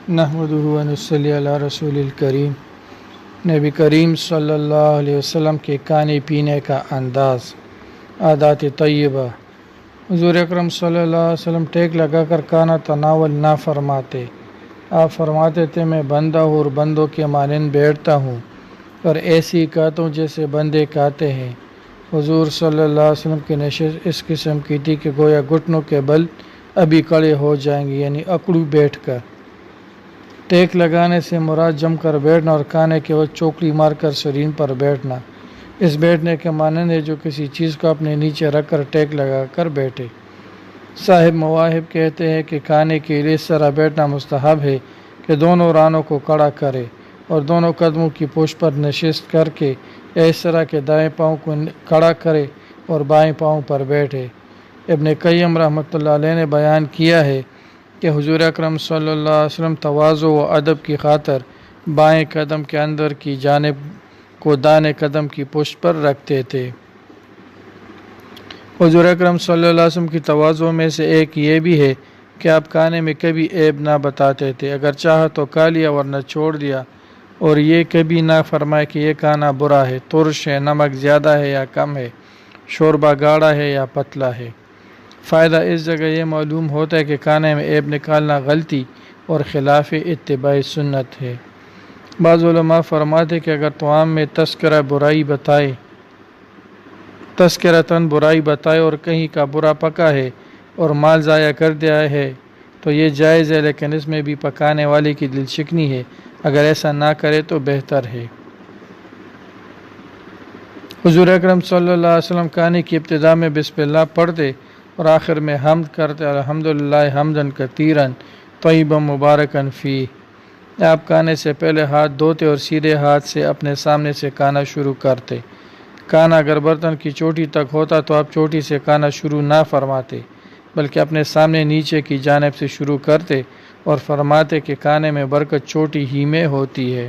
نحمدہ و نصلی علی رسول الکریم۔ نبی کریم صلی اللہ علیہ وسلم کے کھانے پینے کا انداز، عادات طیبہ۔ حضور اکرم صلی اللہ علیہ وسلم ٹیک لگا کر کھانا تناول نہ فرماتے۔ آپ فرماتے تھے، میں بندہ ہوں اور بندوں کے مانند بیٹھتا ہوں اور ایسے ہی کھاتا ہوں جیسے بندے کھاتے ہیں۔ حضور صلی اللہ علیہ وسلم کی نشست اس قسم کی تھی کہ گویا گھٹنوں کے بل ابھی کھڑے ہو جائیں گے، یعنی اکڑو بیٹھ کر۔ ٹیک لگانے سے مراد جم کر بیٹھنا اور کھانے کے وقت چوکڑی مار کر سرین پر بیٹھنا۔ اس بیٹھنے کے مانند ہے جو کسی چیز کو اپنے نیچے رکھ کر ٹیک لگا کر بیٹھے۔ صاحب مواہب کہتے ہیں کہ کھانے کے لیے اس طرح بیٹھنا مستحب ہے کہ دونوں رانوں کو کھڑا کرے اور دونوں قدموں کی پشت پر نشست کر کے اس طرح کے دائیں پاؤں کو کھڑا کرے اور بائیں پاؤں پر بیٹھے۔ ابن قیم رحمۃ اللہ علیہ نے بیان کیا ہے کہ حضور اکرم صلی اللہ علیہ وسلم تواضع و ادب کی خاطر بائیں قدم کے اندر کی جانب کو دائیں قدم کی پشت پر رکھتے تھے۔ حضور اکرم صلی اللہ علیہ وسلم کی تواضع میں سے ایک یہ بھی ہے کہ آپ کھانے میں کبھی عیب نہ بتاتے تھے، اگر چاہا تو کھا لیا ورنہ چھوڑ دیا، اور یہ کبھی نہ فرمائے کہ یہ کھانا برا ہے، ترش ہے، نمک زیادہ ہے یا کم ہے، شوربہ گاڑھا ہے یا پتلا ہے۔ فائدہ اس جگہ یہ معلوم ہوتا ہے کہ کھانے میں عیب نکالنا غلطی اور خلاف اتباع سنت ہے۔ بعض علماء فرماتے کہ اگر طعام میں تذکرتاً برائی بتائے اور کہیں کا برا پکا ہے اور مال ضائع کر دیا ہے تو یہ جائز ہے، لیکن اس میں بھی پکانے والے کی دل شکنی ہے، اگر ایسا نہ کرے تو بہتر ہے۔ حضور اکرم صلی اللہ علیہ وسلم کھانے کی ابتدا میں بسم اللہ پڑھتے اور آخر میں حمد کرتے، الحمدللہ حمدن کثیرن طیبا مبارکن فیہ۔ آپ کھانے سے پہلے ہاتھ دھوتے اور سیدھے ہاتھ سے اپنے سامنے سے کھانا شروع کرتے۔ کھانا اگر برتن کی چوٹی تک ہوتا تو آپ چوٹی سے کھانا شروع نہ فرماتے، بلکہ اپنے سامنے نیچے کی جانب سے شروع کرتے اور فرماتے کہ کھانے میں برکت چوٹی ہی میں ہوتی ہے۔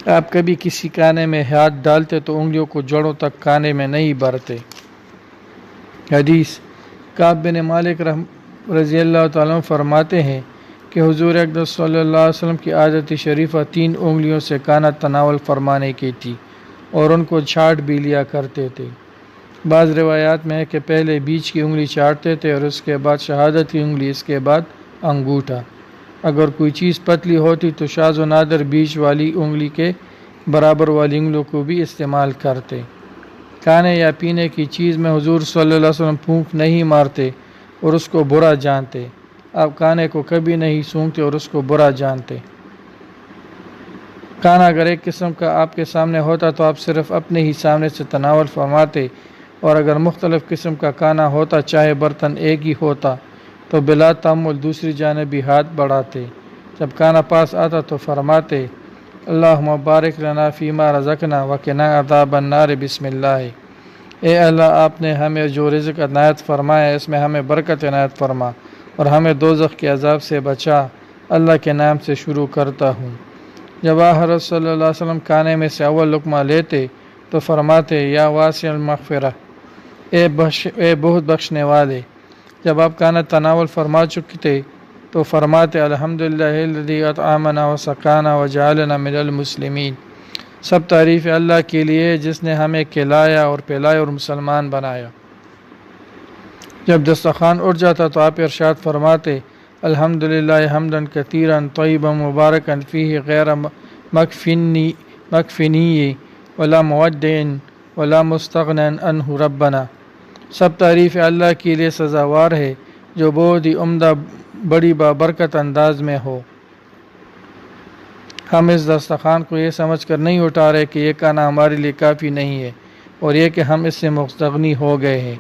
آپ کبھی کسی کھانے میں ہاتھ ڈالتے تو انگلیوں کو جڑوں تک کھانے میں نہیں بھرتے۔ حدیث کعب بن مالک رضی اللہ تعالیٰ عنہ فرماتے ہیں کہ حضور اکرم صلی اللہ علیہ وسلم کی عادت شریفہ 3 انگلیوں سے کھانا تناول فرمانے کی تھی اور ان کو چاٹ بھی لیا کرتے تھے۔ بعض روایات میں ہے کہ پہلے بیچ کی انگلی چاٹتے تھے اور اس کے بعد شہادت کی انگلی، اس کے بعد انگوٹھا۔ اگر کوئی چیز پتلی ہوتی تو شاذ و نادر بیچ والی انگلی کے برابر والی انگلیوں کو بھی استعمال کرتے۔ کھانے یا پینے کی چیز میں حضور صلی اللہ علیہ وسلم پھونک نہیں مارتے اور اس کو برا جانتے۔ آپ کھانے کو کبھی نہیں سونگھتے اور اس کو برا جانتے۔ کھانا اگر ایک قسم کا آپ کے سامنے ہوتا تو آپ صرف اپنے ہی سامنے سے تناول فرماتے، اور اگر مختلف قسم کا کھانا ہوتا چاہے برتن ایک ہی ہوتا تو بلا تامل دوسری جانب بھی ہاتھ بڑھاتے۔ جب کھانا پاس آتا تو فرماتے، اللہم بارک لنا فیما رزقنا وقنا عذاب النار بسم اللہ۔ اے اللہ، آپ نے ہمیں جو رزق عنایت فرمایا اس میں ہمیں برکت عنایت فرما اور ہمیں دوزخ کے عذاب سے بچا۔ اللہ کے نام سے شروع کرتا ہوں۔ جب حضرت صلی اللہ علیہ وسلم کھانے میں سے اول لقمہ لیتے تو فرماتے، یا واسع المغفرہ، اے بہت بخشنے والے۔ جب آپ کھانا تناول فرما چکتے تو فرماتے، الحمدللہ الذی اطعمنا وسقانا وجعلنا من المسلمین۔ سب تعریف اللہ کے لیے جس نے ہمیں کھلایا اور پلایا اور مسلمان بنایا۔ جب دسترخوان اٹھ جاتا تو آپ ارشاد فرماتے، الحمدللہ حمدن کثیرا طیبا مبارکا فیہ غیر مکفینی ولا مودع ولا مستغنی عنہ ربنا۔ سب تعریف اللہ کے لیے سزاوار ہے جو بہت ہی عمدہ بڑی بابرکت انداز میں ہو۔ ہم اس دسترخوان کو یہ سمجھ کر نہیں اٹھا رہے کہ یہ کھانا ہمارے لیے کافی نہیں ہے اور یہ کہ ہم اس سے مستغنی ہو گئے ہیں۔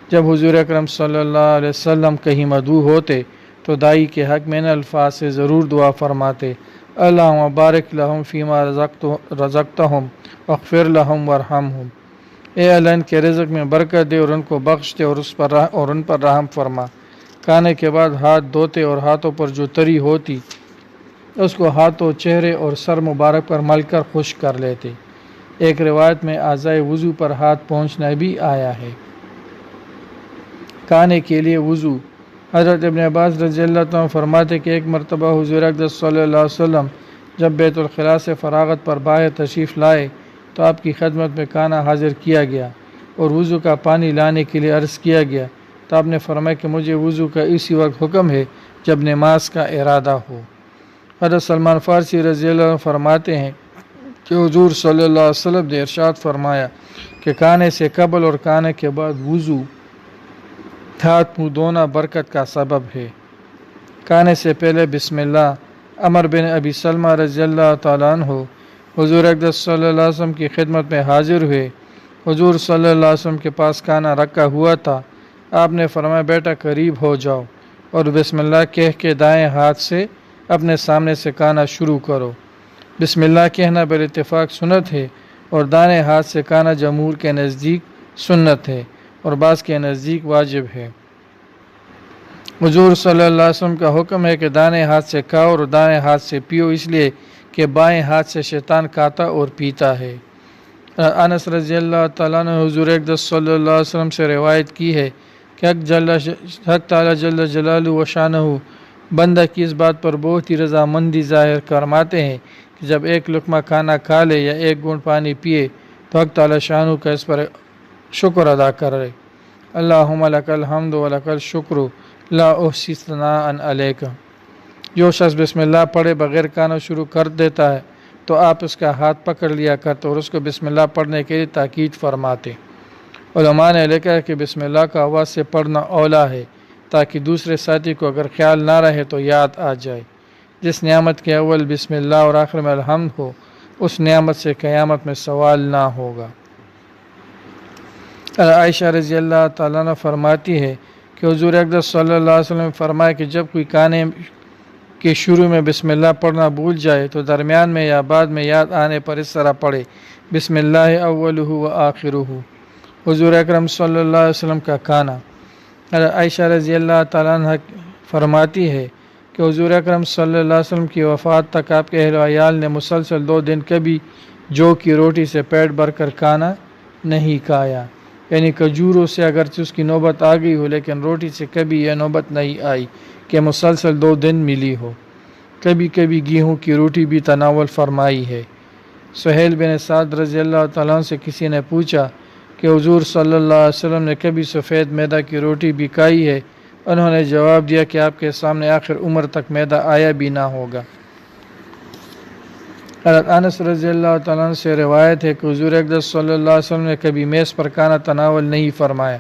جب حضور اکرم صلی اللہ علیہ وسلم کہیں مدعو ہوتے تو دائی کے حق میں ان الفاظ سے ضرور دعا فرماتے، اللہم بارک لہم فیما رزقتہم واغفر لہم وارحمہم۔ اے اللہ، ان کے رزق میں برکت دے اور ان کو بخش دے اور ان پر رحم فرما۔ کھانے کے بعد ہاتھ دھوتے اور ہاتھوں پر جو تری ہوتی اس کو ہاتھوں، چہرے اور سر مبارک پر مل کر خشک کر لیتے۔ ایک روایت میں اعضائے وضو پر ہاتھ پہنچنا بھی آیا ہے۔ کھانے کے لیے وضو حضرت ابن عباس رضی اللہ عنہ فرماتے کہ ایک مرتبہ حضور اقدس صلی اللہ علیہ وسلم جب بیت الخلاء سے فراغت پر باہر تشریف لائے تو آپ کی خدمت میں کھانا حاضر کیا گیا اور وضو کا پانی لانے کے لیے عرض کیا گیا تو آپ نے فرمایا کہ مجھے وضو کا اسی وقت حکم ہے جب نماز کا ارادہ ہو۔ حضرت سلمان فارسی رضی اللہ عنہ فرماتے ہیں کہ حضور صلی اللہ علیہ وسلم نے ارشاد فرمایا کہ کھانے سے قبل اور کھانے کے بعد وضو ہاتھ منہ دھونا برکت کا سبب ہے۔ کھانے سے پہلے بسم اللہ۔ عمر بن ابی سلمہ رضی اللہ تعالیٰ عنہ حضور اقدس صلی اللہ علیہ وسلم کی خدمت میں حاضر ہوئے۔ حضور صلی اللہ علیہ وسلم کے پاس کھانا رکھا ہوا تھا۔ آپ نے فرمایا بیٹا قریب ہو جاؤ اور بسم اللہ کہہ کے دائیں ہاتھ سے اپنے سامنے سے کھانا شروع کرو۔ بسم اللہ کہنا بالاتفاق سنت ہے اور دائیں ہاتھ سے کھانا جمہور کے نزدیک سنت ہے اور بعض کے نزدیک واجب ہے۔ حضور صلی اللہ علیہ وسلم کا حکم ہے کہ دائیں ہاتھ سے کھاؤ اور دائیں ہاتھ سے پیو، اس لیے کہ بائیں ہاتھ سے شیطان کھاتا اور پیتا ہے۔ انس رضی اللہ تعالیٰ نے حضور اقدس صلی اللہ علیہ وسلم سے روایت کی ہے کہ حق تعالیٰ جل جلالہ و شانہ بندہ کی اس بات پر بہت ہی رضامندی ظاہر فرماتے ہیں کہ جب ایک لقمہ کھانا کھا لے یا ایک گھونٹ پانی پیے تو حق تعالیٰ شانہ کا اس پر شکر ادا کرے۔ اللہم لک الحمد و لک الشکر لا احصی ثناء علیک۔ جو شخص بسم اللہ پڑھے بغیر کھانا شروع کر دیتا ہے تو آپ اس کا ہاتھ پکڑ لیا کرتے اور اس کو بسم اللہ پڑھنے کے لیے تاکید فرماتے۔ علماء نے لکھا ہے کہ بسم اللہ کا آواز سے پڑھنا اولا ہے تاکہ دوسرے ساتھی کو اگر خیال نہ رہے تو یاد آ جائے۔ جس نعمت کے اول بسم اللہ اور آخر میں الحمد ہو اس نعمت سے قیامت میں سوال نہ ہوگا۔ عائشہ رضی اللہ تعالیٰ عنہ فرماتی ہے کہ حضور اقدس صلی اللہ علیہ وسلم نے فرمایا کہ جب کوئی کھانے کے شروع میں بسم اللہ پڑھنا بھول جائے تو درمیان میں یا بعد میں یاد آنے پر اس طرح پڑھے بسم اللہ اولہ و آخرہ۔ حضور اکرم صلی اللہ علیہ وسلم کا کھانا۔ عائشہ رضی اللہ تعالیٰ عنہ فرماتی ہے کہ حضور اکرم صلی اللہ علیہ وسلم کی وفات تک آپ کے اہل و عیال نے مسلسل 2 دن کبھی جو کی روٹی سے پیٹ بھر کر کھانا نہیں کھایا، یعنی کھجوروں سے اگرچہ اس کی نوبت آ گئی ہو لیکن روٹی سے کبھی یہ نوبت نہیں آئی کہ مسلسل 2 دن ملی ہو۔ کبھی کبھی گیہوں کی روٹی بھی تناول فرمائی ہے۔ سہیل بن سعد رضی اللہ تعالیٰ عنہ سے کسی نے پوچھا کہ حضور صلی اللہ علیہ وسلم نے کبھی سفید میدا کی روٹی بھی کھائی ہے؟ انہوں نے جواب دیا کہ آپ کے سامنے آخر عمر تک میدا آیا بھی نہ ہوگا۔ حضرت انس رضی اللہ تعالیٰ عنہ سے روایت ہے کہ حضور اقدس صلی اللہ علیہ وسلم نے کبھی میز پر کھانا تناول نہیں فرمایا،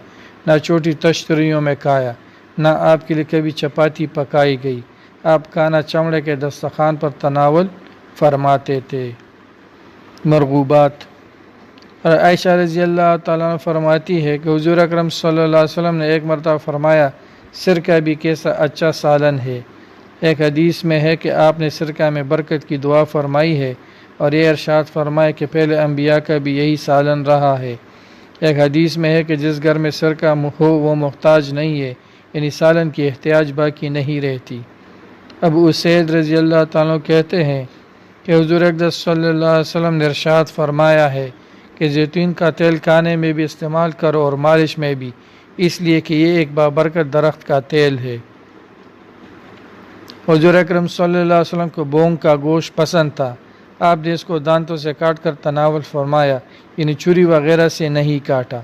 نہ چھوٹی تشتریوں میں کھایا، نہ آپ کے لیے کبھی چپاتی پکائی گئی۔ آپ کھانا چمڑے کے دسترخوان پر تناول فرماتے تھے۔ مرغوبات۔ عائشہ رضی اللہ تعالیٰ عنہ فرماتی ہے کہ حضور اکرم صلی اللہ علیہ وسلم نے ایک مرتبہ فرمایا سرکہ بھی کیسا اچھا سالن ہے۔ ایک حدیث میں ہے کہ آپ نے سرکہ میں برکت کی دعا فرمائی ہے اور یہ ارشاد فرمایا کہ پہلے انبیاء کا بھی یہی سالن رہا ہے۔ ایک حدیث میں ہے کہ جس گھر میں سرکہ ہو وہ محتاج نہیں ہے، یعنی سالن کی احتیاج باقی نہیں رہتی۔ ابو اسید رضی اللہ تعالیٰ کہتے ہیں کہ حضور اقدس صلی اللہ علیہ وسلم نے ارشاد فرمایا ہے کہ زیتون کا تیل کھانے میں بھی استعمال کرو اور مالش میں بھی، اس لیے کہ یہ ایک بابرکت درخت کا تیل ہے۔ حضور اکرم صلی اللہ علیہ وسلم کو بونگ کا گوشت پسند تھا۔ آپ نے اس کو دانتوں سے کاٹ کر تناول فرمایا، یعنی چھری وغیرہ سے نہیں کاٹا۔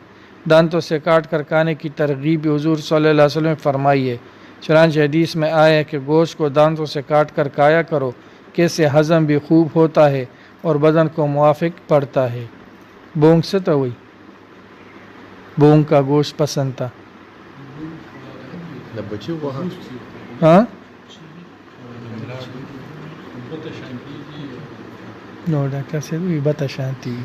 دانتوں سے کاٹ کر کھانے کی ترغیب حضور صلی اللہ علیہ وسلم نے فرمائی ہے۔ چنانچہ حدیث میں آیا ہے کہ گوشت کو دانتوں سے کاٹ کر کھایا کرو، کہ اس سے ہضم بھی خوب ہوتا ہے اور بدن کو موافق پڑتا ہے۔ بونگ سے تو ہوئی بونگ کا گوشت پسند تھا۔ ہاں نو ډاکټر صاحب وی بته شانتي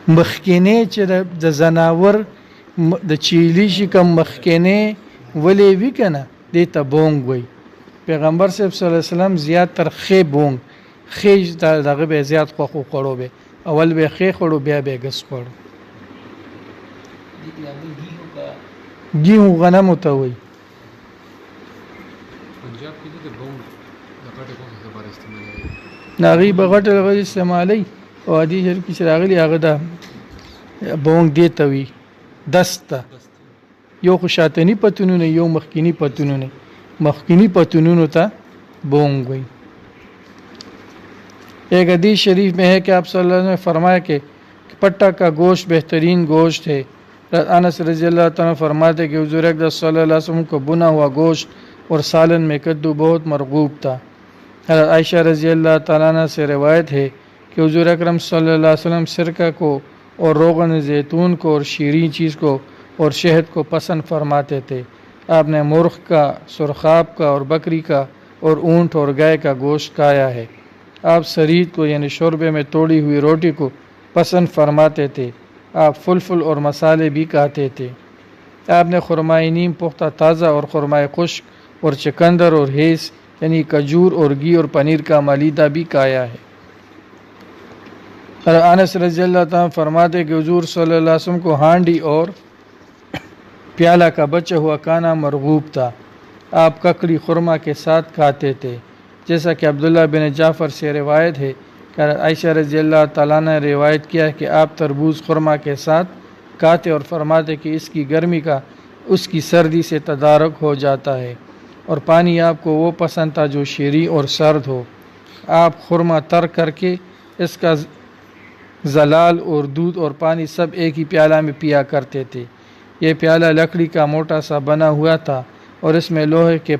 مخکینه چې د زناور د چیلی شي کوم مخکینه ولې وی کنه د ته بونګ وی پیغمبر صاحب صلی الله علیه وسلم زیات تر خې بونګ خې دغه به زیات خوخو کړو به اول به خې خړو بیا به غس کړو گیہوں غنم ته وی ناغي بغټ لغوي استعمالي او ادي شر کی راغلي هغه دا بونګ دی ته وی دسته یو خوشاتنی پتونونه یو مخکینی پتونونه مخکینی پتونونو ته بونگ وی. ایک حدیث شریف میں ہے کہ آپ صلی اللہ علیہ وسلم نے فرمایا کہ پٹا کا گوشت بہترین گوشت ہے. انس رضی اللہ تعالیٰ فرماتے کہ حضور اقدس صلی اللہ علیہ وسلم کو بنا ہوا گوشت اور سالن میں کدو بہت مرغوب تھا. حضرت عائشہ رضی اللہ تعالیٰ عنہ سے روایت ہے کہ حضور اکرم صلی اللہ علیہ وسلم سرکہ کو اور روغن زیتون کو اور شیریں چیز کو اور شہد کو پسند فرماتے تھے. آپ نے مرغ کا، سرخاب کا اور بکری کا اور اونٹ اور گائے کا گوشت کھایا ہے. آپ سرید کو یعنی شوربے میں توڑی ہوئی روٹی کو پسند فرماتے تھے. آپ فلفل اور مسالے بھی کھاتے تھے. آپ نے خرمائے نیم پختہ تازہ اور خرمائے خشک اور چکندر اور ہیس یعنی کھجور اور گھی اور پنیر کا ملیدہ بھی کھایا ہے. انس رضی اللہ تعالیٰ فرماتے کہ حضور صلی اللہ علیہ وسلم کو ہانڈی اور پیالہ کا بچا ہوا کھانا مرغوب تھا. آپ ککڑی خرما کے ساتھ کھاتے تھے، جیسا کہ عبداللہ بن جعفر سے روایت ہے کہ عائشہ رضی اللہ تعالیٰ نے روایت کیا ہے کہ آپ تربوز خرما کے ساتھ کھاتے اور فرماتے کہ اس کی گرمی کا اس کی سردی سے تدارک ہو جاتا ہے، اور پانی آپ کو وہ پسند تھا جو شیریں اور سرد ہو. آپ خرما تر کر کے اس کا زلال اور دودھ اور پانی سب ایک ہی پیالہ میں پیا کرتے تھے. یہ پیالہ لکڑی کا موٹا سا بنا ہوا تھا اور اس میں لوہے کے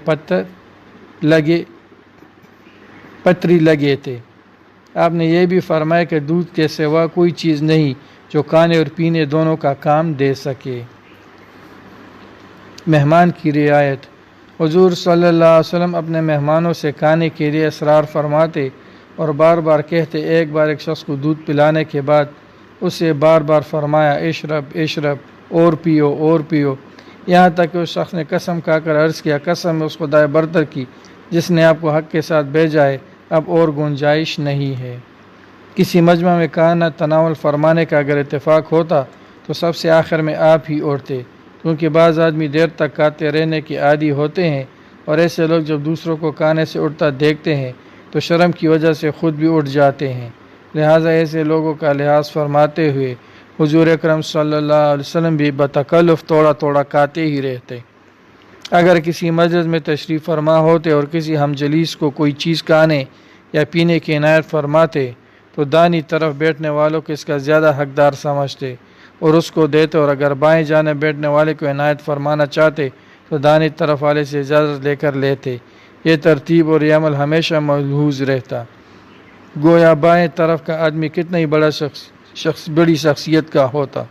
پتری لگے تھے. آپ نے یہ بھی فرمایا کہ دودھ کے سوا کوئی چیز نہیں جو کھانے اور پینے دونوں کا کام دے سکے. مہمان کی رعایت. حضور صلی اللہ علیہ وسلم اپنے مہمانوں سے کھانے کے لیے اصرار فرماتے اور بار بار کہتے. ایک بار ایک شخص کو دودھ پلانے کے بعد اسے بار بار فرمایا اشرب اشرب، اور پیو اور پیو، یہاں تک کہ اس شخص نے قسم کھا کر عرض کیا قسم اس خدائے برتر کی جس نے آپ کو حق کے ساتھ بھیجا ہے، اب اور گنجائش نہیں ہے. کسی مجمع میں کھانا تناول فرمانے کا اگر اتفاق ہوتا تو سب سے آخر میں آپ ہی اٹھتے، کیونکہ بعض آدمی دیر تک کھاتے رہنے کے عادی ہوتے ہیں، اور ایسے لوگ جب دوسروں کو کھانے سے اٹھتا دیکھتے ہیں تو شرم کی وجہ سے خود بھی اٹھ جاتے ہیں. لہٰذا ایسے لوگوں کا لحاظ فرماتے ہوئے حضور اکرم صلی اللہ علیہ وسلم بھی بتکلف تھوڑا تھوڑا کھاتے ہی رہتے. اگر کسی مجلس میں تشریف فرما ہوتے اور کسی ہم جلیس کو کوئی چیز کھانے یا پینے کی عنایت فرماتے تو دانی طرف بیٹھنے والوں کو اس کا زیادہ حقدار سمجھتے اور اس کو دیتے، اور اگر بائیں جانب بیٹھنے والے کو عنایت فرمانا چاہتے تو دانی طرف والے سے اجازت لے کر لیتے. یہ ترتیب اور یہ عمل ہمیشہ ملحوظ رہتا. گویا بائیں طرف کا آدمی کتنا ہی بڑا بڑی شخصیت کا ہوتا.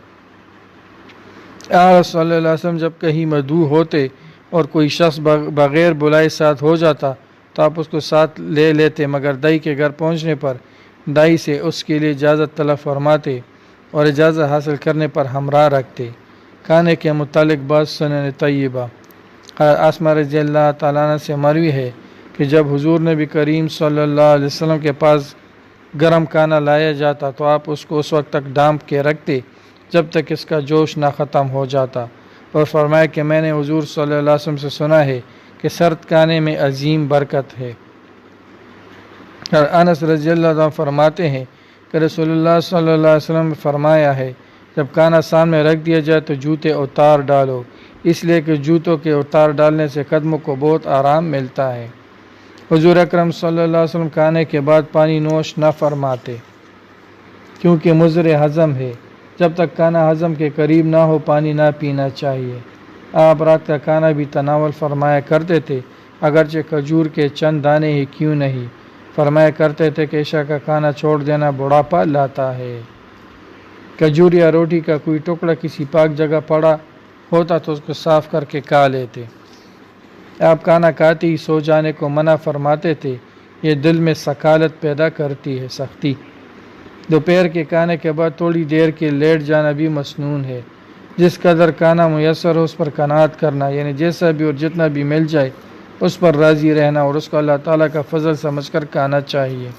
آپ صلی اللہ علیہ وسلم جب کہیں مدعو ہوتے اور کوئی شخص بغیر بلائے ساتھ ہو جاتا تو آپ اس کو ساتھ لے لیتے، مگر دائی کے گھر پہنچنے پر دائی سے اس کے لیے اجازت طلب فرماتے اور اجازت حاصل کرنے پر ہمراہ رکھتے. کھانے کے متعلق بعض سنن طیبہ. اسماء رضی اللہ تعالیٰ عنہ سے مروی ہے کہ جب حضور نبی کریم صلی اللہ علیہ وسلم کے پاس گرم کھانا لایا جاتا تو آپ اس کو اس وقت تک ڈھانپ کے رکھتے جب تک اس کا جوش نہ ختم ہو جاتا، اور فرمایا کہ میں نے حضور صلی اللہ علیہ وسلم سے سنا ہے کہ سرد کھانے میں عظیم برکت ہے. اور انس رضی اللہ عنہ فرماتے ہیں کہ رسول اللہ صلی اللہ علیہ وسلم نے فرمایا ہے جب کھانا سامنے رکھ دیا جائے تو جوتے اتار ڈالو، اس لیے کہ جوتوں کے اتار ڈالنے سے قدموں کو بہت آرام ملتا ہے. حضور اکرم صلی اللہ علیہ وسلم کھانے کے بعد پانی نوش نہ فرماتے کیونکہ مضر ہضم ہے. جب تک کھانا ہضم کے قریب نہ ہو پانی نہ پینا چاہیے. آپ رات کا کھانا بھی تناول فرمایا کرتے تھے، اگرچہ کھجور کے چند دانے ہی کیوں نہیں. فرمایا کرتے تھے کہ عشاء کا کھانا چھوڑ دینا بڑھاپا لاتا ہے. کھجور یا روٹی کا کوئی ٹکڑا کسی پاک جگہ پڑا ہوتا تو اس کو صاف کر کے کھا لیتے. آپ کھانا کھاتے ہی سو جانے کو منع فرماتے تھے، یہ دل میں سکالت پیدا کرتی ہے، سختی. دوپہر کے کھانے کے بعد تھوڑی دیر کے لیٹ جانا بھی مسنون ہے. جس قدر کھانا میسر ہو اس پر قناعت کرنا، یعنی جیسا بھی اور جتنا بھی مل جائے اس پر راضی رہنا اور اس کو اللہ تعالیٰ کا فضل سمجھ کر کھانا چاہیے.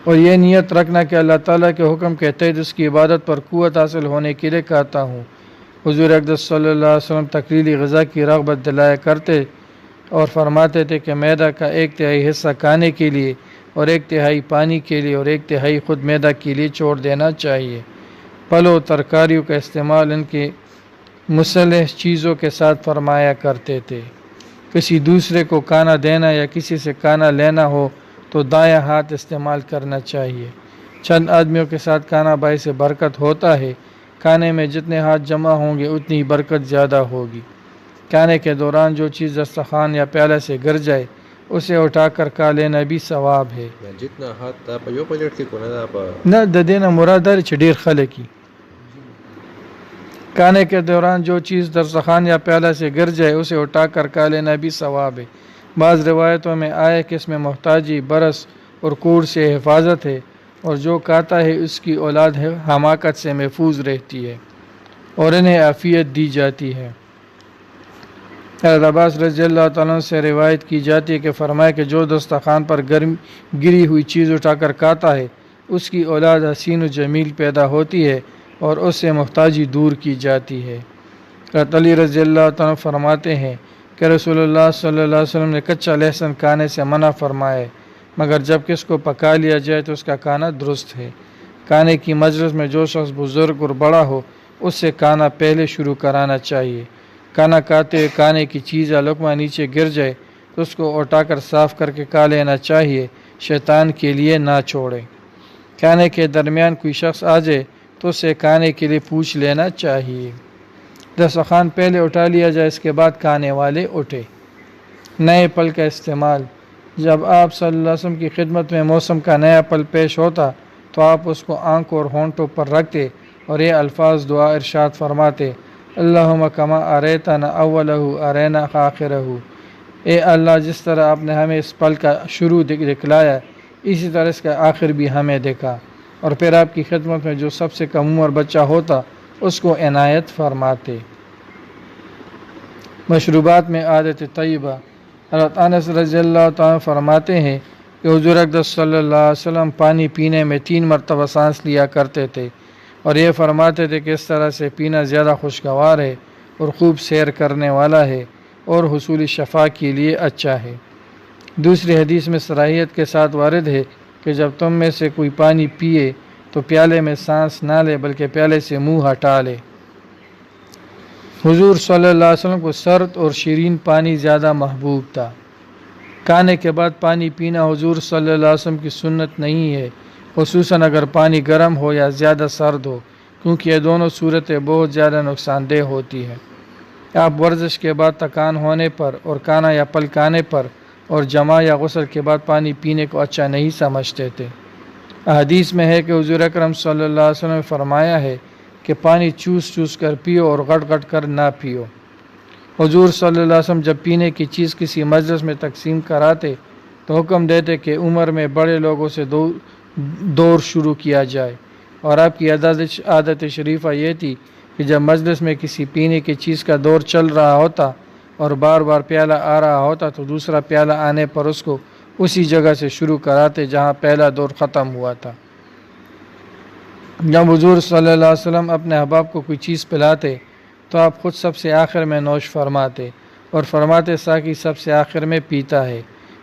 اور یہ نیت رکھنا کہ اللہ تعالیٰ کے حکم کے تحت اس کی عبادت پر قوت حاصل ہونے کے لیے کھاتا ہوں. حضور اقدس صلی اللہ علیہ وسلم تقلیلی غذا کی رغبت دلایا کرتے اور فرماتے تھے کہ معدہ کا 1/3 حصہ کھانے کے لیے اور 1/3 پانی کے لیے اور 1/3 خود معدہ کے لیے چھوڑ دینا چاہیے. پھلوں ترکاریوں کا استعمال ان کے مصالح چیزوں کے ساتھ فرمایا کرتے تھے۔ کسی دوسرے کو کھانا دینا یا کسی سے کھانا لینا ہو تو دایاں ہاتھ استعمال کرنا چاہیے۔ چند آدمیوں کے ساتھ کھانا باعث برکت ہوتا ہے۔ کھانے میں جتنے ہاتھ جمع ہوں گے اتنی برکت زیادہ ہوگی۔ کھانے کے دوران جو چیز دسترخوان یا پیالے سے گر جائے اسے اٹھا کر کھا لینا بھی ثواب ہے۔ جتنا ہاتھ په یو پلیټ کې کو نه په نہ د دې نه مراد دا چې ډیر خلک کی کھانے کے دوران جو چیز دسترخوان یا پیالہ سے گر جائے اسے اٹھا کر کھا لینا بھی ثواب ہے۔ بعض روایتوں میں آیا کہ اس میں محتاجی، برس اور کوڑ سے حفاظت ہے، اور جو کھاتا ہے اس کی اولاد حماقت سے محفوظ رہتی ہے اور انہیں عافیت دی جاتی ہے۔ حضرت عباس رضی اللہ تعالیٰ عنہ سے روایت کی جاتی ہے کہ فرمایا کہ جو دسترخوان پر گری ہوئی چیز اٹھا کر کھاتا ہے اس کی اولاد حسین و جمیل پیدا ہوتی ہے اور اس سے محتاجی دور کی جاتی ہے۔ حضرت علی رضی اللہ تعالیٰ عنہ فرماتے ہیں کہ رسول اللہ صلی اللہ علیہ وسلم نے کچا لہسن کھانے سے منع فرمایا ہے، مگر جب کہ اس کو پکا لیا جائے تو اس کا کھانا درست ہے۔ کھانے کی مجلس میں جو شخص بزرگ اور بڑا ہو اس سے کھانا پہلے شروع کرانا چاہیے۔ کھانا کھاتے ہوئے کھانے کی چیز یا لقمہ نیچے گر جائے تو اس کو اٹھا کر صاف کر کے کھا لینا چاہیے، شیطان کے لیے نہ چھوڑے۔ کھانے کے درمیان کوئی شخص آ جائے تو اسے کھانے کے لیے پوچھ لینا چاہیے۔ دسترخوان پہلے اٹھا لیا جائے، اس کے بعد کھانے والے اٹھے۔ نئے پھل کا استعمال۔ جب آپ صلی اللہ علیہ وسلم کی خدمت میں موسم کا نیا پھل پیش ہوتا تو آپ اس کو آنکھوں اور ہونٹوں پر رکھتے اور یہ الفاظ دعا ارشاد فرماتے: اللہم کما اریتنا اولہ ارینا آخرہ۔ اے اللہ، جس طرح آپ نے ہمیں اس پھل کا شروع دکھلایا اسی طرح اس کا آخر بھی ہمیں دکھا، اور پھر آپ کی خدمت میں جو سب سے کم عمر بچہ ہوتا اس کو عنایت فرماتے۔ مشروبات میں عادت طیبہ۔ حضرت انس رضی اللہ تعالیٰ فرماتے ہیں کہ حضور اقدس صلی اللہ علیہ وسلم پانی پینے میں 3 مرتبہ سانس لیا کرتے تھے، اور یہ فرماتے تھے کہ اس طرح سے پینا زیادہ خوشگوار ہے اور خوب سیر کرنے والا ہے اور حصول شفا کے لیے اچھا ہے۔ دوسری حدیث میں صراحت کے ساتھ وارد ہے کہ جب تم میں سے کوئی پانی پیے تو پیالے میں سانس نہ لے بلکہ پیالے سے منہ ہٹا لے۔ حضور صلی اللہ علیہ وسلم کو سرد اور شیرین پانی زیادہ محبوب تھا۔ کھانے کے بعد پانی پینا حضور صلی اللہ علیہ وسلم کی سنت نہیں ہے، خصوصاً اگر پانی گرم ہو یا زیادہ سرد ہو، کیونکہ یہ دونوں صورتیں بہت زیادہ نقصان دہ ہوتی ہیں۔ آپ ورزش کے بعد تھکان ہونے پر اور کھانا یا پھل کھانے پر اور جماع یا غسل کے بعد پانی پینے کو اچھا نہیں سمجھتے تھے۔ حدیث میں ہے کہ حضور اکرم صلی اللہ علیہ وسلم نے فرمایا ہے کہ پانی چوس چوس کر پیو اور غٹ غٹ کر نہ پیو۔ حضور صلی اللہ علیہ وسلم جب پینے کی چیز کسی مجلس میں تقسیم کراتے تو حکم دیتے کہ عمر میں بڑے لوگوں سے دور شروع کیا جائے، اور آپ کی عادت شریفہ یہ تھی کہ جب مجلس میں کسی پینے کی چیز کا دور چل رہا ہوتا اور بار بار پیالہ آ رہا ہوتا تو دوسرا پیالہ آنے پر اس کو اسی جگہ سے شروع کراتے جہاں پہلا دور ختم ہوا تھا۔ جب حضور صلی اللہ علیہ وسلم اپنے احباب کو کوئی چیز پلاتے تو آپ خود سب سے آخر میں نوش فرماتے اور فرماتے ساقی سب سے آخر میں پیتا ہے۔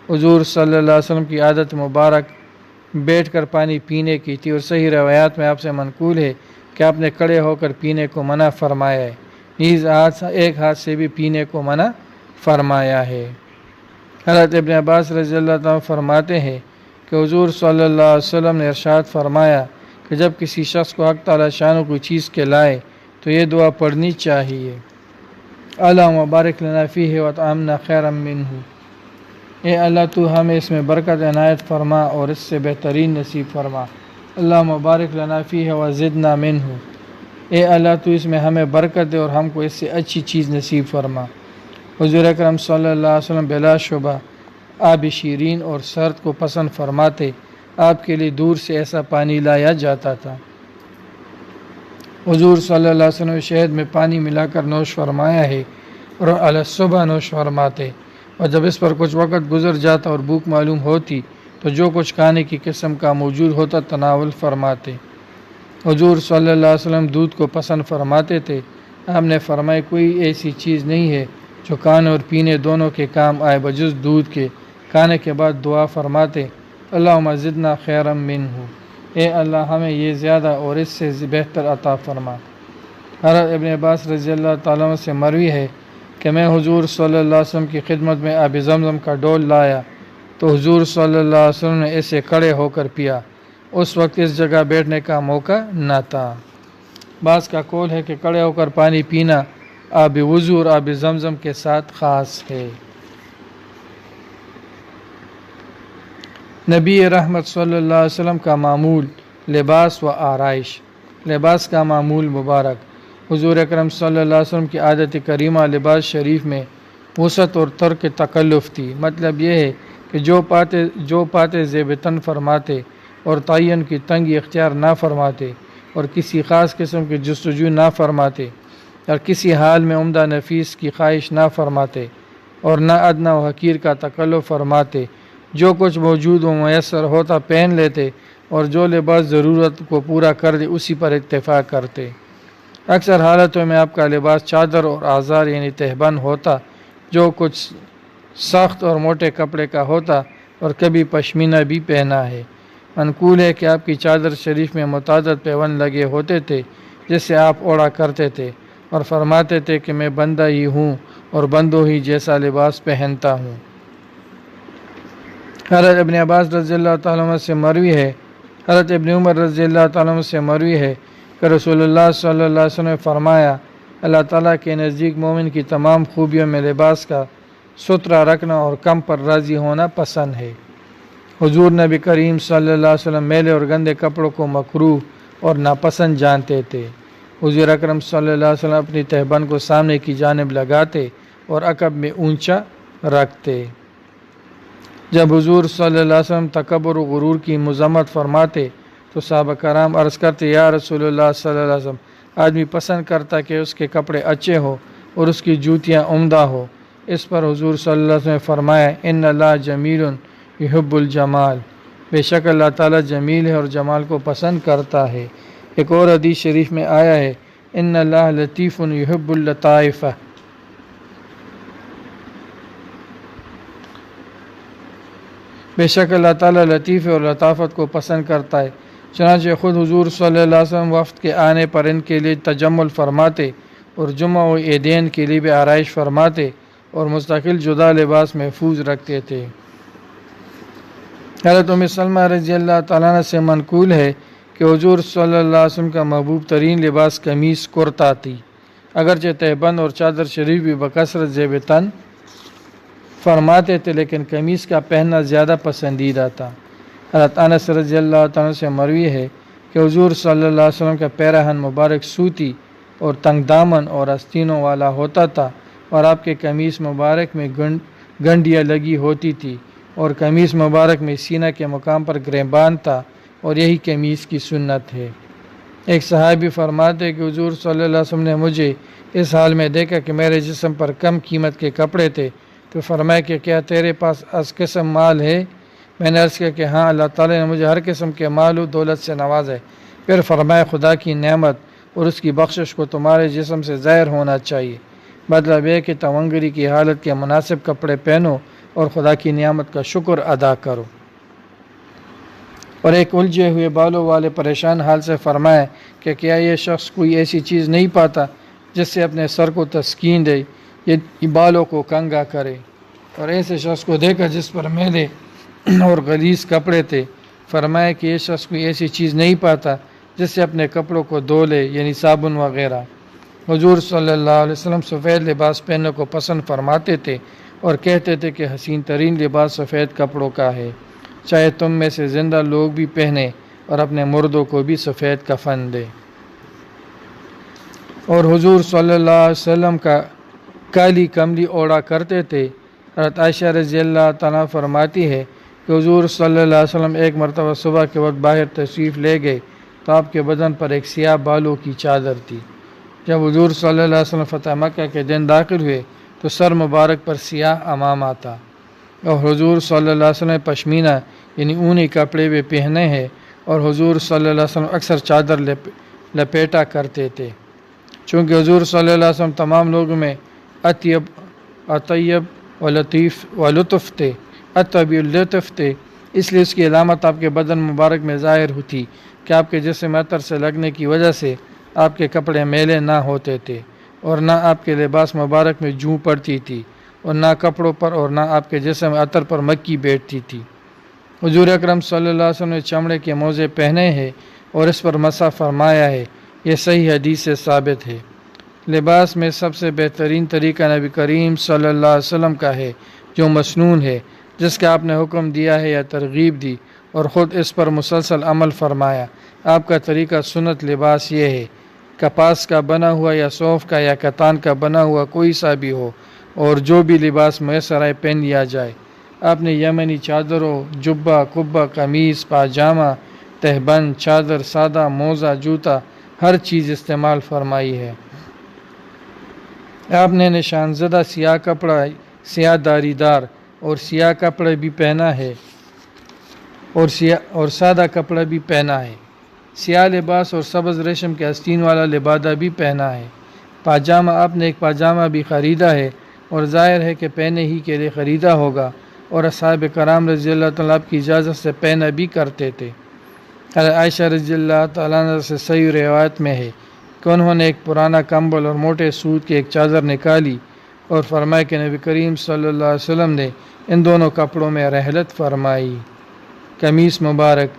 حضور صلی اللہ علیہ وسلم کی عادت مبارک بیٹھ کر پانی پینے کی تھی، اور صحیح روایات میں آپ سے منقول ہے کہ آپ نے کھڑے ہو کر پینے کو منع فرمایا ہے، نیز ایک ہاتھ سے بھی پینے کو منع فرمایا ہے۔ حضرت ابن عباس رضی اللہ عنہ فرماتے ہیں کہ حضور صلی اللہ علیہ وسلم نے ارشاد فرمایا کہ جب کسی شخص کو حق تعالی شانہ کوئی چیز کے لائے تو یہ دعا پڑھنی چاہیے: اللہم بارک لنا فیہ واطعمنا خیرا منہ۔ اے اللہ تو ہمیں اس میں برکت عنایت فرما اور اس سے بہترین نصیب فرما۔ اللہم بارک لنا فیہ وزدنا منہ۔ اے اللہ تو اس میں ہمیں برکت دے اور ہم کو اس سے اچھی چیز نصیب فرما۔ حضور اکرم صلی اللہ علیہ وسلم بلا شبہ آب شیرین اور سرد کو پسند فرماتے، آپ کے لیے دور سے ایسا پانی لایا جاتا تھا۔ حضور صلی اللہ علیہ وسلم شہد میں پانی ملا کر نوش فرمایا ہے اور علی صبح نوش فرماتے، اور جب اس پر کچھ وقت گزر جاتا اور بھوک معلوم ہوتی تو جو کچھ کھانے کی قسم کا موجود ہوتا تناول فرماتے۔ حضور صلی اللہ علیہ وسلم دودھ کو پسند فرماتے تھے۔ آپ نے فرمایا کوئی ایسی چیز نہیں ہے جو کھانے اور پینے دونوں کے کام آئے بجز دودھ کے۔ کھانے کے بعد دعا فرماتے: اللہم زدنا خیرا منہ۔ اے اللہ ہمیں یہ زیادہ اور اس سے بہتر عطا فرما۔ حضرت ابن عباس رضی اللہ تعالیٰ عنہ سے مروی ہے کہ میں حضور صلی اللہ علیہ وسلم کی خدمت میں آب زمزم کا ڈول لایا تو حضور صلی اللہ علیہ وسلم نے اسے کھڑے ہو کر پیا۔ اس وقت اس جگہ بیٹھنے کا موقع نہ تھا۔ بعض کا قول ہے کہ کھڑے ہو کر پانی پینا آب وضو اور آب زمزم کے ساتھ خاص ہے۔ نبی رحمت صلی اللہ علیہ وسلم کا معمول لباس و آرائش۔ لباس کا معمول مبارک۔ حضور اکرم صلی اللہ علیہ وسلم کی عادت کریمہ لباس شریف میں وسعت اور ترک تکلف تھی۔ مطلب یہ ہے کہ جو پاتے زیب تن فرماتے اور تعین کی تنگی اختیار نہ فرماتے اور کسی خاص قسم کی جستجو نہ فرماتے اور کسی حال میں عمدہ نفیس کی خواہش نہ فرماتے اور نہ ادنا و حقیر کا تکلف فرماتے، جو کچھ موجود و میسر ہوتا پہن لیتے اور جو لباس ضرورت کو پورا کر دے اسی پر اتفاق کرتے۔ اکثر حالتوں میں آپ کا لباس چادر اور آزار یعنی تہبند ہوتا، جو کچھ سخت اور موٹے کپڑے کا ہوتا، اور کبھی پشمینہ بھی پہنا ہے۔ منقول ہے کہ آپ کی چادر شریف میں متعدد پیوند لگے ہوتے تھے جس سے آپ اوڑا کرتے تھے اور فرماتے تھے کہ میں بندہ ہی ہوں اور بندوں ہی جیسا لباس پہنتا ہوں۔ حضرت ابن عباس رضی اللہ تعالیٰ عنہ سے مروی ہے، حضرت ابن عمر رضی اللہ تعالیٰ عنہ سے مروی ہے کہ رسول اللہ صلی اللہ علیہ وسلم نے فرمایا، اللہ تعالیٰ کے نزدیک مومن کی تمام خوبیوں میں لباس کا ستھرا رکھنا اور کم پر راضی ہونا پسند ہے۔ حضور نبی کریم صلی اللہ علیہ وسلم میلے اور گندے کپڑوں کو مکروہ اور ناپسند جانتے تھے۔ حضور اکرم صلی اللہ علیہ وسلم اپنی تہبند کو سامنے کی جانب لگاتے اور عقب میں اونچا رکھتے۔ جب حضور صلی اللہ علیہ وسلم تکبر و غرور کی مذمت فرماتے تو صحابہ کرام عرض کرتے، یا رسول اللہ صلی اللہ علیہ وسلم، آدمی پسند کرتا کہ اس کے کپڑے اچھے ہو اور اس کی جوتیاں عمدہ ہو۔ اس پر حضور صلی اللہ علیہ وسلم نے فرمایا، ان اللہ جمیل یحب الجمال، بے شک اللہ تعالیٰ جمیل ہے اور جمال کو پسند کرتا ہے۔ ایک اور حدیث شریف میں آیا ہے، ان اللہ لطیف یحب اللطائف، بے شک اللہ تعالیٰ لطیف ہے اور لطافت کو پسند کرتا ہے۔ چنانچہ خود حضور صلی اللہ علیہ وسلم وفد کے آنے پر ان کے لیے تجمل فرماتے اور جمعہ و عیدین کے لیے بھی آرائش فرماتے اور مستقل جدا لباس محفوظ رکھتے تھے۔ حضرت ام سلمہ رضی اللہ تعالیٰ عنہ سے منقول ہے کہ حضور صلی اللہ علیہ وسلم کا محبوب ترین لباس قمیص کرتا تھی، اگرچہ تہبند اور چادر شریف بھی بکثرت زیب تن فرماتے تھے، لیکن قمیص کا پہننا زیادہ پسندیدہ تھا۔ حضرت انس رضی اللہ تعالیٰ سے مروی ہے کہ حضور صلی اللہ علیہ وسلم کا پیراہن مبارک سوتی اور تنگ دامن اور آستینوں والا ہوتا تھا، اور آپ کے قمیص مبارک میں گنڈیاں لگی ہوتی تھی، اور قمیص مبارک میں سینہ کے مقام پر گریبان تھا، اور یہی قمیص کی سنت ہے۔ ایک صحابی فرماتے کہ حضور صلی اللہ علیہ وسلم نے مجھے اس حال میں دیکھا کہ میرے جسم پر کم قیمت کے کپڑے تھے، تو فرمایا کہ کیا تیرے پاس اس قسم مال ہے؟ میں نے عرض کیا کہ ہاں، اللہ تعالیٰ نے مجھے ہر قسم کے مال و دولت سے نوازا ہے۔ پھر فرمایا، خدا کی نعمت اور اس کی بخشش کو تمہارے جسم سے ظاہر ہونا چاہیے، مطلب یہ کہ تونگری کی حالت کے مناسب کپڑے پہنو اور خدا کی نعمت کا شکر ادا کرو۔ اور ایک الجھے ہوئے بالوں والے پریشان حال سے فرمایا کہ کیا یہ شخص کوئی ایسی چیز نہیں پاتا جس سے اپنے سر کو تسکین دے، یہ بالوں کو کنگا کرے؟ اور ایسے شخص کو دیکھا جس پر میلے اور غلیظ کپڑے تھے، فرمایا کہ یہ شخص کوئی ایسی چیز نہیں پاتا جس سے اپنے کپڑوں کو دھو لے، یعنی صابن وغیرہ۔ حضور صلی اللہ علیہ وسلم سفید لباس پہننے کو پسند فرماتے تھے اور کہتے تھے کہ حسین ترین لباس سفید کپڑوں کا ہے، چاہے تم میں سے زندہ لوگ بھی پہنے اور اپنے مردوں کو بھی سفید کفن دے۔ اور حضور صلی اللہ علیہ وسلم کا کالی کملی اوڑا کرتے تھے۔ حضرت عائشہ رضی اللہ تعالیٰ فرماتی ہے کہ حضور صلی اللہ علیہ وسلم ایک مرتبہ صبح کے وقت باہر تشریف لے گئے تو آپ کے بدن پر ایک سیاہ بالوں کی چادر تھی۔ جب حضور صلی اللہ علیہ وسلم فتح مکہ کے دن داخل ہوئے تو سر مبارک پر سیاہ امامہ تھا، اور حضور صلی اللہ علیہ وسلم پشمینہ یعنی اونی کپڑے بھی پہنے ہیں، اور حضور صلی اللہ علیہ وسلم اکثر چادر لپیٹا کرتے تھے۔ چونکہ حضور صلی اللہ علیہ وسلم تمام لوگوں میں اطیب و لطیف و لطف تھے، اطیب لطف تھے، اس لیے اس کی علامت آپ کے بدن مبارک میں ظاہر ہوتی کہ آپ کے جسم عطر سے لگنے کی وجہ سے آپ کے کپڑے میلے نہ ہوتے تھے اور نہ آپ کے لباس مبارک میں جوں پڑتی تھی اور نہ کپڑوں پر اور نہ آپ کے جسم عطر پر مکھی بیٹھتی تھی۔ حضور اکرم صلی اللہ علیہ وسلم نے چمڑے کے موزے پہنے ہیں اور اس پر مسح فرمایا ہے، یہ صحیح حدیث سے ثابت ہے۔ لباس میں سب سے بہترین طریقہ نبی کریم صلی اللہ علیہ وسلم کا ہے جو مسنون ہے، جس کا آپ نے حکم دیا ہے یا ترغیب دی اور خود اس پر مسلسل عمل فرمایا۔ آپ کا طریقہ سنت لباس یہ ہے، کپاس کا بنا ہوا یا صوف کا یا کتان کا بنا ہوا کوئی سا بھی ہو اور جو بھی لباس میسر آئے پہن لیا جائے۔ آپ نے یمنی چادروں، جبہ، قبہ، قمیص، پاجامہ، تہبند، چادر، سادہ، موزہ، جوتا، ہر چیز استعمال فرمائی ہے۔ آپ نے نشان زدہ سیاہ کپڑا، سیاہ داری دار اور سیاہ کپڑا بھی پہنا ہے اور سادہ کپڑا بھی پہنا ہے۔ سیاہ لباس اور سبز ریشم کے آستین والا لبادہ بھی پہنا ہے۔ پاجامہ، آپ نے ایک پاجامہ بھی خریدا ہے اور ظاہر ہے کہ پہنے ہی کے لیے خریدا ہوگا، اور اصحاب کرام رضی اللہ تعالیٰ کی اجازت سے پہنا بھی کرتے تھے۔ حضرت عائشہ رضی اللہ تعالیٰ عنہ سے صحیح روایت میں ہے کہ انہوں نے ایک پرانا کمبل اور موٹے سوت کی ایک چادر نکالی اور فرمایا کہ نبی کریم صلی اللہ علیہ وسلم نے ان دونوں کپڑوں میں رحلت فرمائی۔ قمیص مبارک،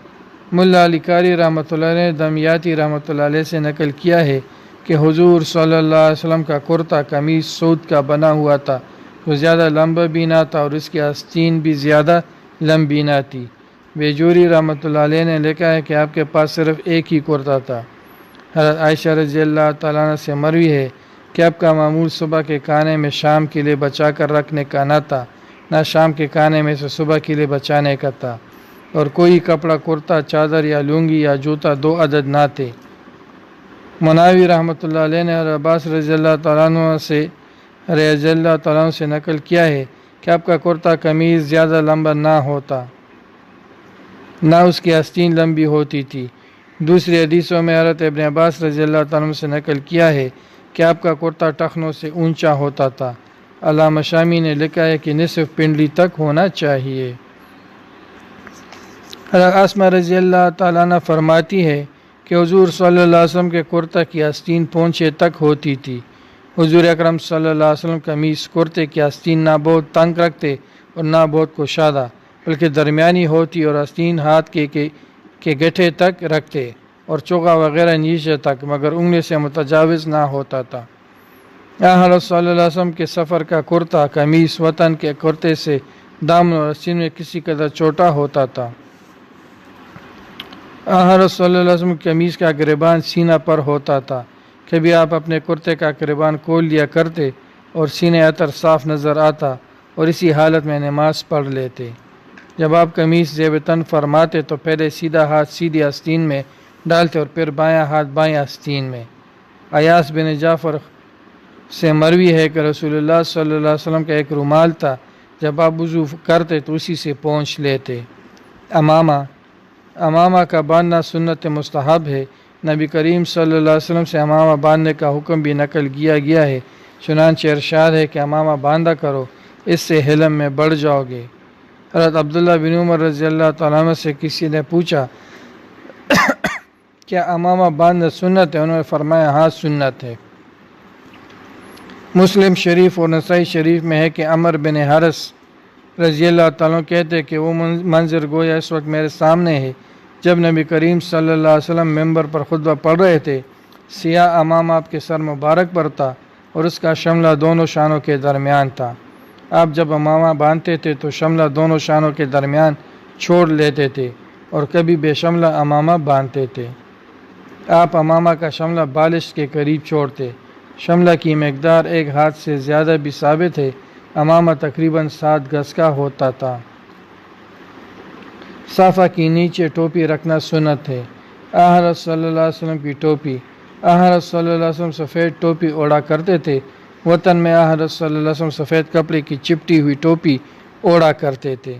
ملا علی قاری رحمۃ اللہ علیہ نے دمیاتی رحمۃ اللہ علیہ سے نقل کیا ہے کہ حضور صلی اللہ علیہ وسلم کا کرتا قمیص سود کا بنا ہوا تھا، وہ زیادہ لمبا بھی نہ تھا اور اس کی آستین بھی زیادہ لمبی نہ تھی۔ بیجوری رحمۃ اللہ علیہ نے لکھا ہے کہ آپ کے پاس صرف ایک ہی کرتا تھا۔ حضرت عائشہ رضی اللہ تعالیٰ عنہ سے مروی ہے کہ آپ کا معمول صبح کے کھانے میں شام کے لیے بچا کر رکھنے کا نہ تھا، نہ شام کے کھانے میں سے صبح کے لیے بچانے کا تھا، اور کوئی کپڑا، کرتا، چادر یا لنگی یا جوتا 2 عدد نہ تھے۔ مناوی رحمۃ اللہ علیہ نے حضرت عباس رضی اللہ تعالیٰ عنہ سے نقل کیا ہے کہ آپ کا کرتا قمیض زیادہ لمبا نہ ہوتا، نہ اس کی آستین لمبی ہوتی تھی۔ دوسری حدیثوں میں حضرت ابن عباس رضی اللہ تعالیٰ عنہ سے نقل کیا ہے کہ آپ کا کرتا ٹخنوں سے اونچا ہوتا تھا۔ علامہ شامی نے لکھا ہے کہ نصف پنڈلی تک ہونا چاہیے۔ حضرت اسماء رضی اللہ تعالیٰ عنہ فرماتی ہے کہ حضور صلی اللہ علیہ وسلم کے کرتا کی آستین پونچھے تک ہوتی تھی۔ حضور اکرم صلی اللہ علیہ وسلم قمیص کرتے کی آستین نہ بہت تنگ رکھتے اور نہ بہت کشادہ، بلکہ درمیانی ہوتی اور آستین ہاتھ کے گٹھے تک رکھتے اور چوغا وغیرہ نیچے تک، مگر انگلی سے متجاوز نہ ہوتا تھا۔ حضرت صلی اللہ علیہ وسلم کے سفر کا کرتا قمیص وطن کے کرتے سے دامن اور آستین میں کسی قدر چھوٹا ہوتا تھا۔ حضرت صلی اللہ علیہ وسلم کی قمیص کا گریبان سینہ پر ہوتا تھا۔ کبھی آپ اپنے کرتے کا گریبان کھول لیا کرتے اور سینے عطر صاف نظر آتا اور اسی حالت میں نماز پڑھ لیتے۔ جب آپ قمیص زیب تن فرماتے تو پہلے سیدھا ہاتھ سیدھی آستین میں ڈالتے اور پھر بایاں ہاتھ بائیں آستین میں۔ ایاس بن جعفر سے مروی ہے کہ رسول اللہ صلی اللہ علیہ وسلم کا ایک رومال تھا، جب آپ وضو کرتے تو اسی سے پونچھ لیتے۔ امامہ کا باندھنا سنت مستحب ہے۔ نبی کریم صلی اللہ علیہ وسلم سے امامہ باندھنے کا حکم بھی نقل کیا گیا ہے، چنانچہ ارشاد ہے کہ امامہ باندھا کرو، اس سے حلم میں بڑھ جاؤ گے۔ حضرت عبداللہ بن عمر رضی اللہ تعالیٰ عنہ سے کسی نے پوچھا کیا امامہ باندھنا سنت ہے؟ انہوں نے فرمایا ہاں سنت ہے۔ مسلم شریف اور نسائی شریف میں ہے کہ عمر بن حارث رضی اللہ تعالیٰ عنہ کہتے کہ وہ منظر گویا اس وقت میرے سامنے ہے جب نبی کریم صلی اللہ علیہ وسلم ممبر پر خطبہ پڑھ رہے تھے۔ سیاہ امامہ آپ کے سر مبارک پر تھا اور اس کا شملہ دونوں شانوں کے درمیان تھا۔ آپ جب امامہ باندھتے تھے تو شملہ دونوں شانوں کے درمیان چھوڑ لیتے تھے اور کبھی بے شملہ امامہ باندھتے تھے۔ آپ امامہ کا شملہ بالش کے قریب چھوڑتے۔ شملہ کی مقدار 1 ہاتھ سے زیادہ بھی ثابت ہے۔ امامہ تقریباً 7 گز کا ہوتا تھا۔ صافہ کی نیچے ٹوپی رکھنا سنت ہے۔ حضرت صلی اللہ علیہ وسلم کی ٹوپی، حضرت صلی اللہ علیہ وسلم سفید ٹوپی اوڑا کرتے تھے۔ وطن میں حضرت صلی اللہ علیہ وسلم سفید کپڑے کی چپٹی ہوئی ٹوپی اوڑا کرتے تھے۔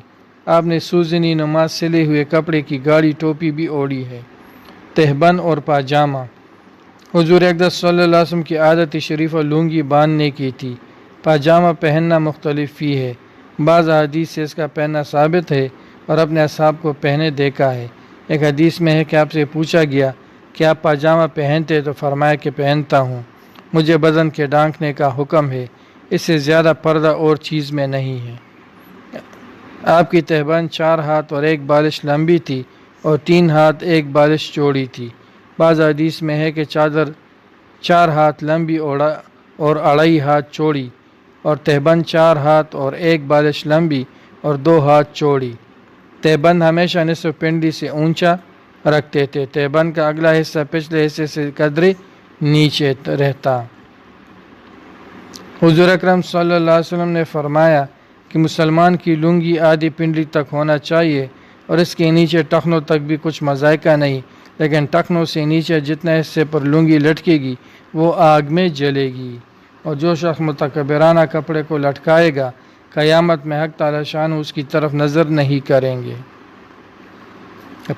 آپ نے سوزنی نماز سلے ہوئے کپڑے کی گاڑی ٹوپی بھی اوڑی ہے۔ تہبند اور پاجامہ، حضور اقدس صلی اللہ علیہ وسلم کی عادت شریفہ لنگی باندھنے کی تھی۔ پاجامہ پہننا مختلف ہی ہے۔ بعض حدیث سے اس کا پہننا ثابت ہے اور اپنے اصحاب کو پہنے دیکھا ہے۔ ایک حدیث میں ہے کہ آپ سے پوچھا گیا کہ آپ پاجامہ پہنتے تو فرمایا کہ پہنتا ہوں، مجھے بدن کے ڈھانکنے کا حکم ہے، اس سے زیادہ پردہ اور چیز میں نہیں ہے۔ آپ کی تہبند 4 ہاتھ اور 1 بالش لمبی تھی اور 3 ہاتھ 1 بالش چوڑی تھی۔ بعض حدیث میں ہے کہ چادر 4 ہاتھ لمبی اور 2.5 ہاتھ چوڑی، اور تہبند 4 ہاتھ اور 1 بالش لمبی اور 2 ہاتھ چوڑی۔ تہبند ہمیشہ نصف پنڈلی سے اونچا رکھتے تھے، تہبند کا اگلا حصہ پچھلے حصے سے قدرے نیچے رہتا۔ حضور اکرم صلی اللہ علیہ وسلم نے فرمایا کہ مسلمان کی لنگی آدھی پنڈلی تک ہونا چاہیے اور اس کے نیچے ٹخنوں تک بھی کچھ مذائقہ نہیں، لیکن ٹخنوں سے نیچے جتنے حصے پر لنگی لٹکے گی وہ آگ میں جلے گی، اور جو شخص متکبرانہ کپڑے کو لٹکائے گا قیامت میں حق تعالی شان اس کی طرف نظر نہیں کریں گے۔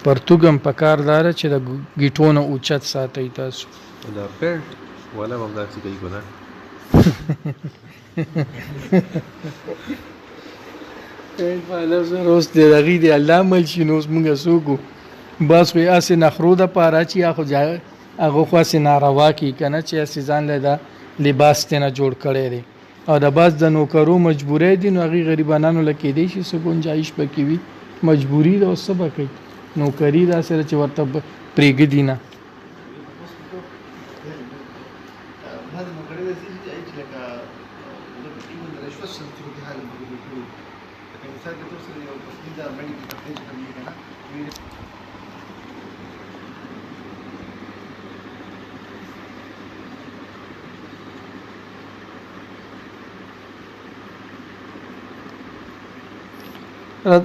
پرتګم پکار دار چې د گیټونو اوچت ساتي تاسو. دا پینټ ولا هم داسې کوي کنه. پینټ والا زه روز د دغې د الله مل شي نو اوس مونږ څوک بس وی اسې نخرو د پاره چې هغه خو اسې ناروا کی کنه چې اسې ځان له دا لباس ته نه جوړ کړی دی او د باز د نوکرو مجبورې دي نو هغې غریبانانو له کېدی شي څه ګنجایش پکې وي، مجبوري ده اوس څه به کوي، نوکري داسې ده چې ورته پرېږدي نه.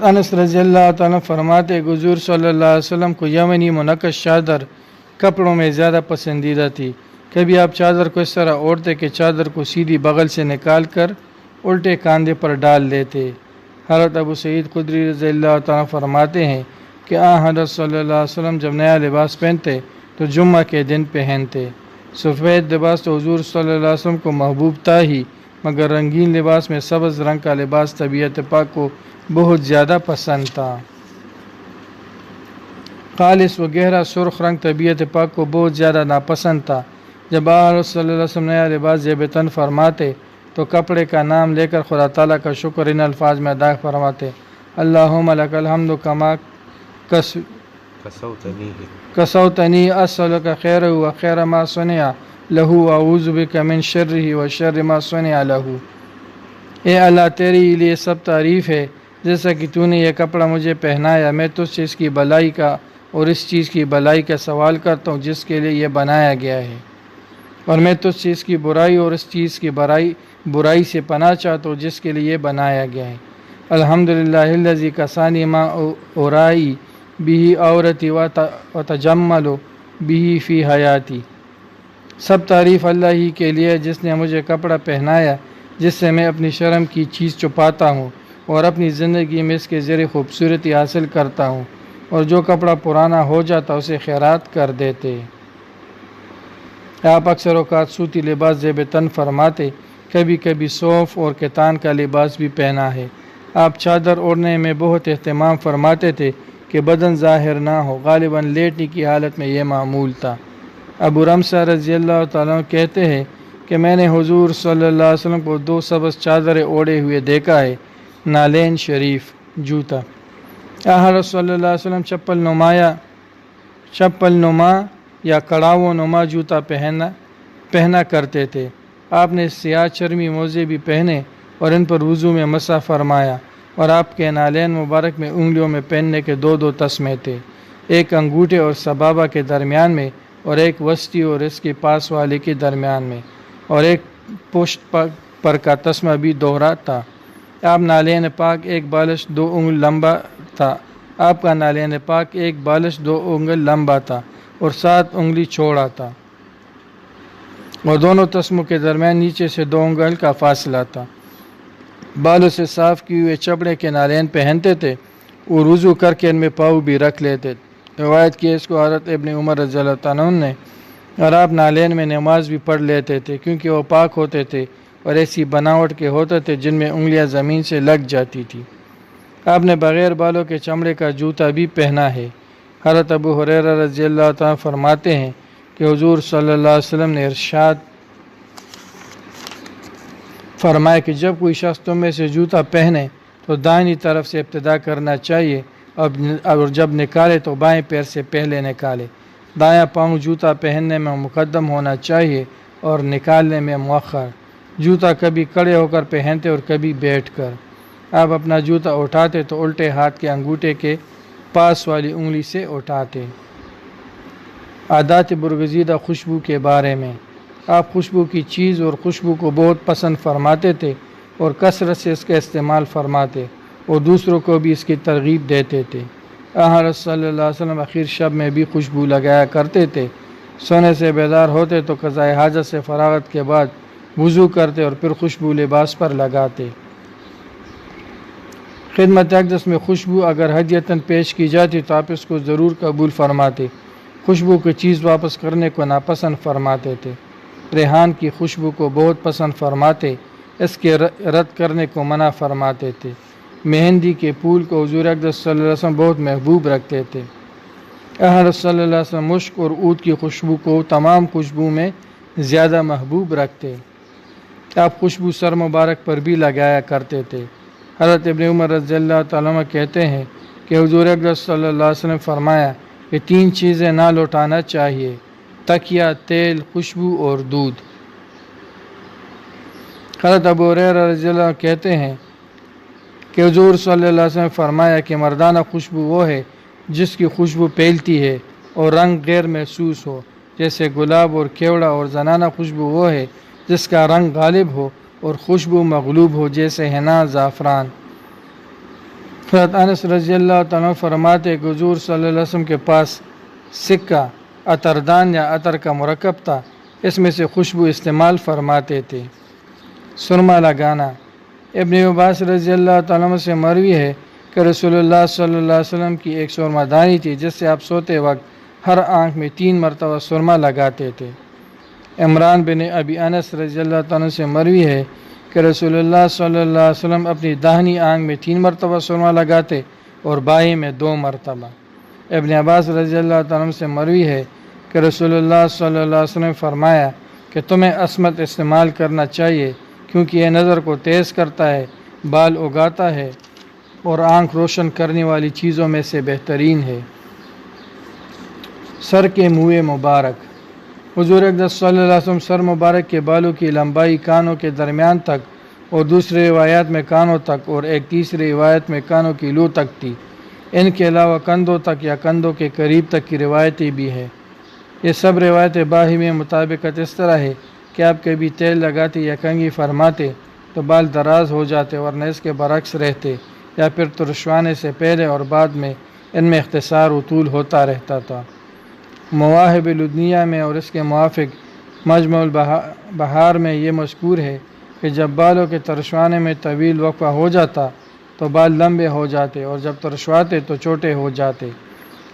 انس رضی اللہ تعالیٰ فرماتے حضور صلی اللہ علیہ وسلم کو یمنی منقش چادر کپڑوں میں زیادہ پسندیدہ تھی. کبھی آپ چادر کو اس طرح اوڑھتے کہ چادر کو سیدھی بغل سے نکال کر الٹے کاندھے پر ڈال لیتے. حضرت ابو سعید خدری رضی اللہ تعالیٰ فرماتے ہیں کہ حضرت صلی اللہ علیہ وسلم جب نیا لباس پہنتے تو جمعہ کے دن پہنتے. سفید لباس تو حضور صلی اللہ علیہ وسلم کو محبوب تھا ہی، مگر رنگین لباس میں سبز رنگ کا لباس طبیعت پاک کو بہت زیادہ پسند تھا. خالص و گہرا سرخ رنگ طبیعت پاک کو بہت زیادہ ناپسند تھا. جب آپ صلی اللہ علیہ وسلم نیا لباس زیب تن فرماتے تو کپڑے کا نام لے کر خدا تعالیٰ کا شکر ان الفاظ میں ادا فرماتے: اللہم لک الحمد کما کسوتنی اسألک خیر و خیر ما صنع لہ اعوذ بک من شرہ و شر ما صنع لہ. اے اللہ تیری لیے سب تعریف ہے، جیسا کہ تو نے یہ کپڑا مجھے پہنایا، میں تجھ سے اس کی بلائی کا اور اس چیز کی بلائی کا سوال کرتا ہوں جس کے لیے یہ بنایا گیا ہے، اور میں تجھ سے اس کی برائی اور اس چیز کی برائی سے پناہ چاہتا ہوں جس کے لیے یہ بنایا گیا ہے. الحمدللہ الذی کسانی ما اورائی بھی عورتی و تجمل بھی فی حیاتی. سب تعریف اللہ ہی کے لیے جس نے مجھے کپڑا پہنایا جس سے میں اپنی شرم کی چیز چھپاتا ہوں اور اپنی زندگی میں اس کے ذریعے خوبصورتی حاصل کرتا ہوں، اور جو کپڑا پرانا ہو جاتا اسے خیرات کر دیتے. آپ اکثر اوقات سوتی لباس زیب تن فرماتے، کبھی کبھی صوف اور کتان کا لباس بھی پہنا ہے. آپ چادر اوڑھنے میں بہت اہتمام فرماتے تھے کہ بدن ظاہر نہ ہو، غالباً لیٹنے کی حالت میں یہ معمول تھا. ابو رمسہ رضی اللہ تعالیٰ کہتے ہیں کہ میں نے حضور صلی اللہ علیہ وسلم کو 2 سبز چادریں اوڑھے ہوئے دیکھا ہے. نالین شریف جوتا. حضرت صلی اللہ علیہ وسلم چپل نما یا کڑاؤں نما جوتا پہنا کرتے تھے. آپ نے سیاہ چرمی موزے بھی پہنے اور ان پر وضو میں مسح فرمایا، اور آپ کے نالین مبارک میں انگلیوں میں پہننے کے 2 تسمے تھے، ایک انگوٹھے اور سبابہ کے درمیان میں اور ایک وسطی اور اس کے پاس والے کے درمیان میں، اور ایک پشت پر کا تسمہ بھی دوہرا تھا. آپ نالین پاک 1 بالش 2 انگل لمبا تھا. آپ کا نالین پاک 1 بالش 2 انگل لمبا تھا اور 7 انگلی چوڑا تھا، اور دونوں تسموں کے درمیان نیچے سے 2 انگل کا فاصلہ تھا. بالوں سے صاف کیے ہوئے چپڑے کے نالین پہنتے تھے اور وضو کر کے ان میں پاؤں بھی رکھ لیتے. روایت کی اس کو حضرت ابن عمر رضی اللہ تعالیٰ عنہ نے، اور آپ نالین میں نماز بھی پڑھ لیتے تھے کیونکہ وہ پاک ہوتے تھے اور ایسی بناوٹ کے ہوتے تھے جن میں انگلیاں زمین سے لگ جاتی تھی. آپ نے بغیر بالوں کے چمڑے کا جوتا بھی پہنا ہے. حضرت ابو ہریرہ رضی اللہ تعالیٰ فرماتے ہیں کہ حضور صلی اللہ علیہ وسلم نے ارشاد فرمایا کہ جب کوئی شخص تم میں سے جوتا پہنے تو دائنی طرف سے ابتدا کرنا چاہیے اور جب نکالے تو بائیں پیر سے پہلے نکالے۔ دایاں پاؤں جوتا پہننے میں مقدم ہونا چاہیے اور نکالنے میں مؤخر۔ جوتا کبھی کھڑے ہو کر پہنتے اور کبھی بیٹھ کر۔ آپ اپنا جوتا اٹھاتے تو الٹے ہاتھ کے انگوٹھے کے پاس والی انگلی سے اٹھاتے۔ عادات برگزیدہ خوشبو کے بارے میں، آپ خوشبو کی چیز اور خوشبو کو بہت پسند فرماتے تھے اور کثرت سے اس کا استعمال فرماتے اور دوسروں کو بھی اس کی ترغیب دیتے تھے۔ حضرت صلی اللہ علیہ وسلم آخر شب میں بھی خوشبو لگایا کرتے تھے۔ سونے سے بیدار ہوتے تو قضائے حاجت سے فراغت کے بعد وضو کرتے اور پھر خوشبو لباس پر لگاتے۔ خدمت اقدس میں خوشبو اگر ہدیتاً پیش کی جاتی تو آپ اس کو ضرور قبول فرماتے۔ خوشبو کی چیز واپس کرنے کو ناپسند فرماتے تھے۔ ریحان کی خوشبو کو بہت پسند فرماتے، اس کے رد کرنے کو منع فرماتے تھے۔ مہندی کے پھول کو حضور اقدس صلی اللہ علیہ وسلم بہت محبوب رکھتے تھے۔ حضرت صلی اللہ علیہ وسلم مشک اور عود کی خوشبو کو تمام خوشبو میں زیادہ محبوب رکھتے۔ آپ خوشبو سر مبارک پر بھی لگایا کرتے تھے۔ حضرت ابن عمر رضی اللہ تعالیٰ عنہ کہتے ہیں کہ حضور اقدس صلی اللہ علیہ وسلم فرمایا کہ 3 چیزیں نہ لوٹانا چاہیے: تکیہ، تیل، خوشبو اور دودھ۔ حضرت ابو ہریرہ رضی اللہ عنہ کہتے ہیں کہ حضور صلی اللہ علیہ وسلم فرمایا کہ مردانہ خوشبو وہ ہے جس کی خوشبو پھیلتی ہے اور رنگ غیر محسوس ہو جیسے گلاب اور کیوڑا، اور زنانہ خوشبو وہ ہے جس کا رنگ غالب ہو اور خوشبو مغلوب ہو جیسے حنا، زعفران۔ حضرت انس رضی اللہ تعالیٰ فرماتے کہ حضور صلی اللہ علیہ وسلم کے پاس سکہ، عطردان یا عطر کا مرکب تھا، اس میں سے خوشبو استعمال فرماتے تھے۔ سرما لگانا، ابن عباس رضی اللہ تعالیٰ عنہ سے مروی ہے کہ رسول اللہ صلی اللہ علیہ وسلم کی ایک سرما دانی تھی جس سے آپ سوتے وقت ہر آنکھ میں 3 مرتبہ سرما لگاتے تھے۔ عمران بن ابی انس رضی اللہ تعالیٰ عنہ سے مروی ہے کہ رسول اللہ صلی اللہ علیہ وسلم اپنی داہنی آنکھ میں 3 مرتبہ سرما لگاتے اور بائیں میں 2 مرتبہ۔ ابن عباس رضی اللہ تعالیٰ عنہ سے مروی ہے کہ رسول اللہ صلی اللہ علیہ وسلم نے فرمایا کہ تمہیں عصمت استعمال کرنا چاہیے کیونکہ یہ نظر کو تیز کرتا ہے، بال اگاتا ہے اور آنکھ روشن کرنے والی چیزوں میں سے بہترین ہے۔ سر کے موئے مبارک، حضور اقدس صلی اللہ علیہ وسلم سر مبارک کے بالوں کی لمبائی کانوں کے درمیان تک اور دوسری روایات میں کانوں تک اور ایک تیسری روایت میں کانوں کی لو تک تھی۔ ان کے علاوہ کندھوں تک یا کندھوں کے قریب تک کی روایتیں بھی ہیں۔ یہ سب روایتیں باہمی مطابقت اس طرح ہے کہ آپ کبھی تیل لگاتے یا کنگھی فرماتے تو بال دراز ہو جاتے ورنہ اس کے برعکس رہتے، یا پھر ترشوانے سے پہلے اور بعد میں ان میں اختصار و طول ہوتا رہتا تھا۔ مواہب لدنیہ میں اور اس کے موافق مجمع البحار میں یہ مذکور ہے کہ جب بالوں کے ترشوانے میں طویل وقفہ ہو جاتا تو بال لمبے ہو جاتے اور جب ترشواتے تو چھوٹے ہو جاتے۔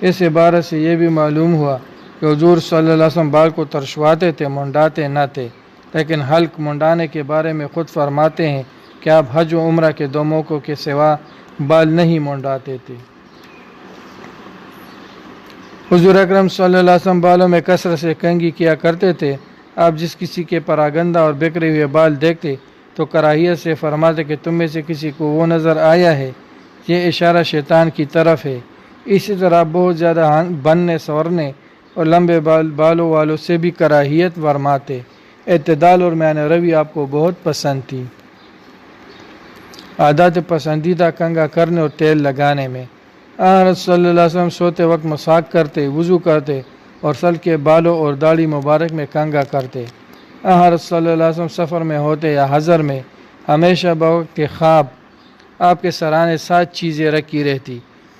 اس عبارت سے یہ بھی معلوم ہوا کہ حضور صلی اللہ علیہ وسلم بال کو ترشواتے تھے، منڈاتے نہ تھے، لیکن حلق منڈانے کے بارے میں خود فرماتے ہیں کہ آپ حج و عمرہ کے 2 موقعوں کے سوا بال نہیں منڈاتے تھے۔ حضور اکرم صلی اللہ علیہ وسلم بالوں میں کثرت سے کنگھی کیا کرتے تھے۔ آپ جس کسی کے پراگندہ اور بکھرے ہوئے بال دیکھتے تو کراہیت سے فرماتے کہ تم میں سے کسی کو وہ نظر آیا ہے، یہ اشارہ شیطان کی طرف ہے۔ اسی طرح بہت زیادہ بننے سنورنے اور لمبے بالوں والوں سے بھی کراہیت فرماتے۔ اعتدال اور میانہ روی آپ کو بہت پسند تھی۔ عادات پسندیدہ کنگھا کرنے اور تیل لگانے میں، حضرت صلی اللہ علیہ وسلم سوتے وقت مسواک کرتے، وضو کرتے اور سر کے بالوں اور داڑھی مبارک میں کنگھا کرتے۔ حضرت صلی اللہ علیہ وسلم سفر میں ہوتے یا حضر میں ہمیشہ بوقت خواب آپ کے سرانے 7 چیزیں رکھی رہتی: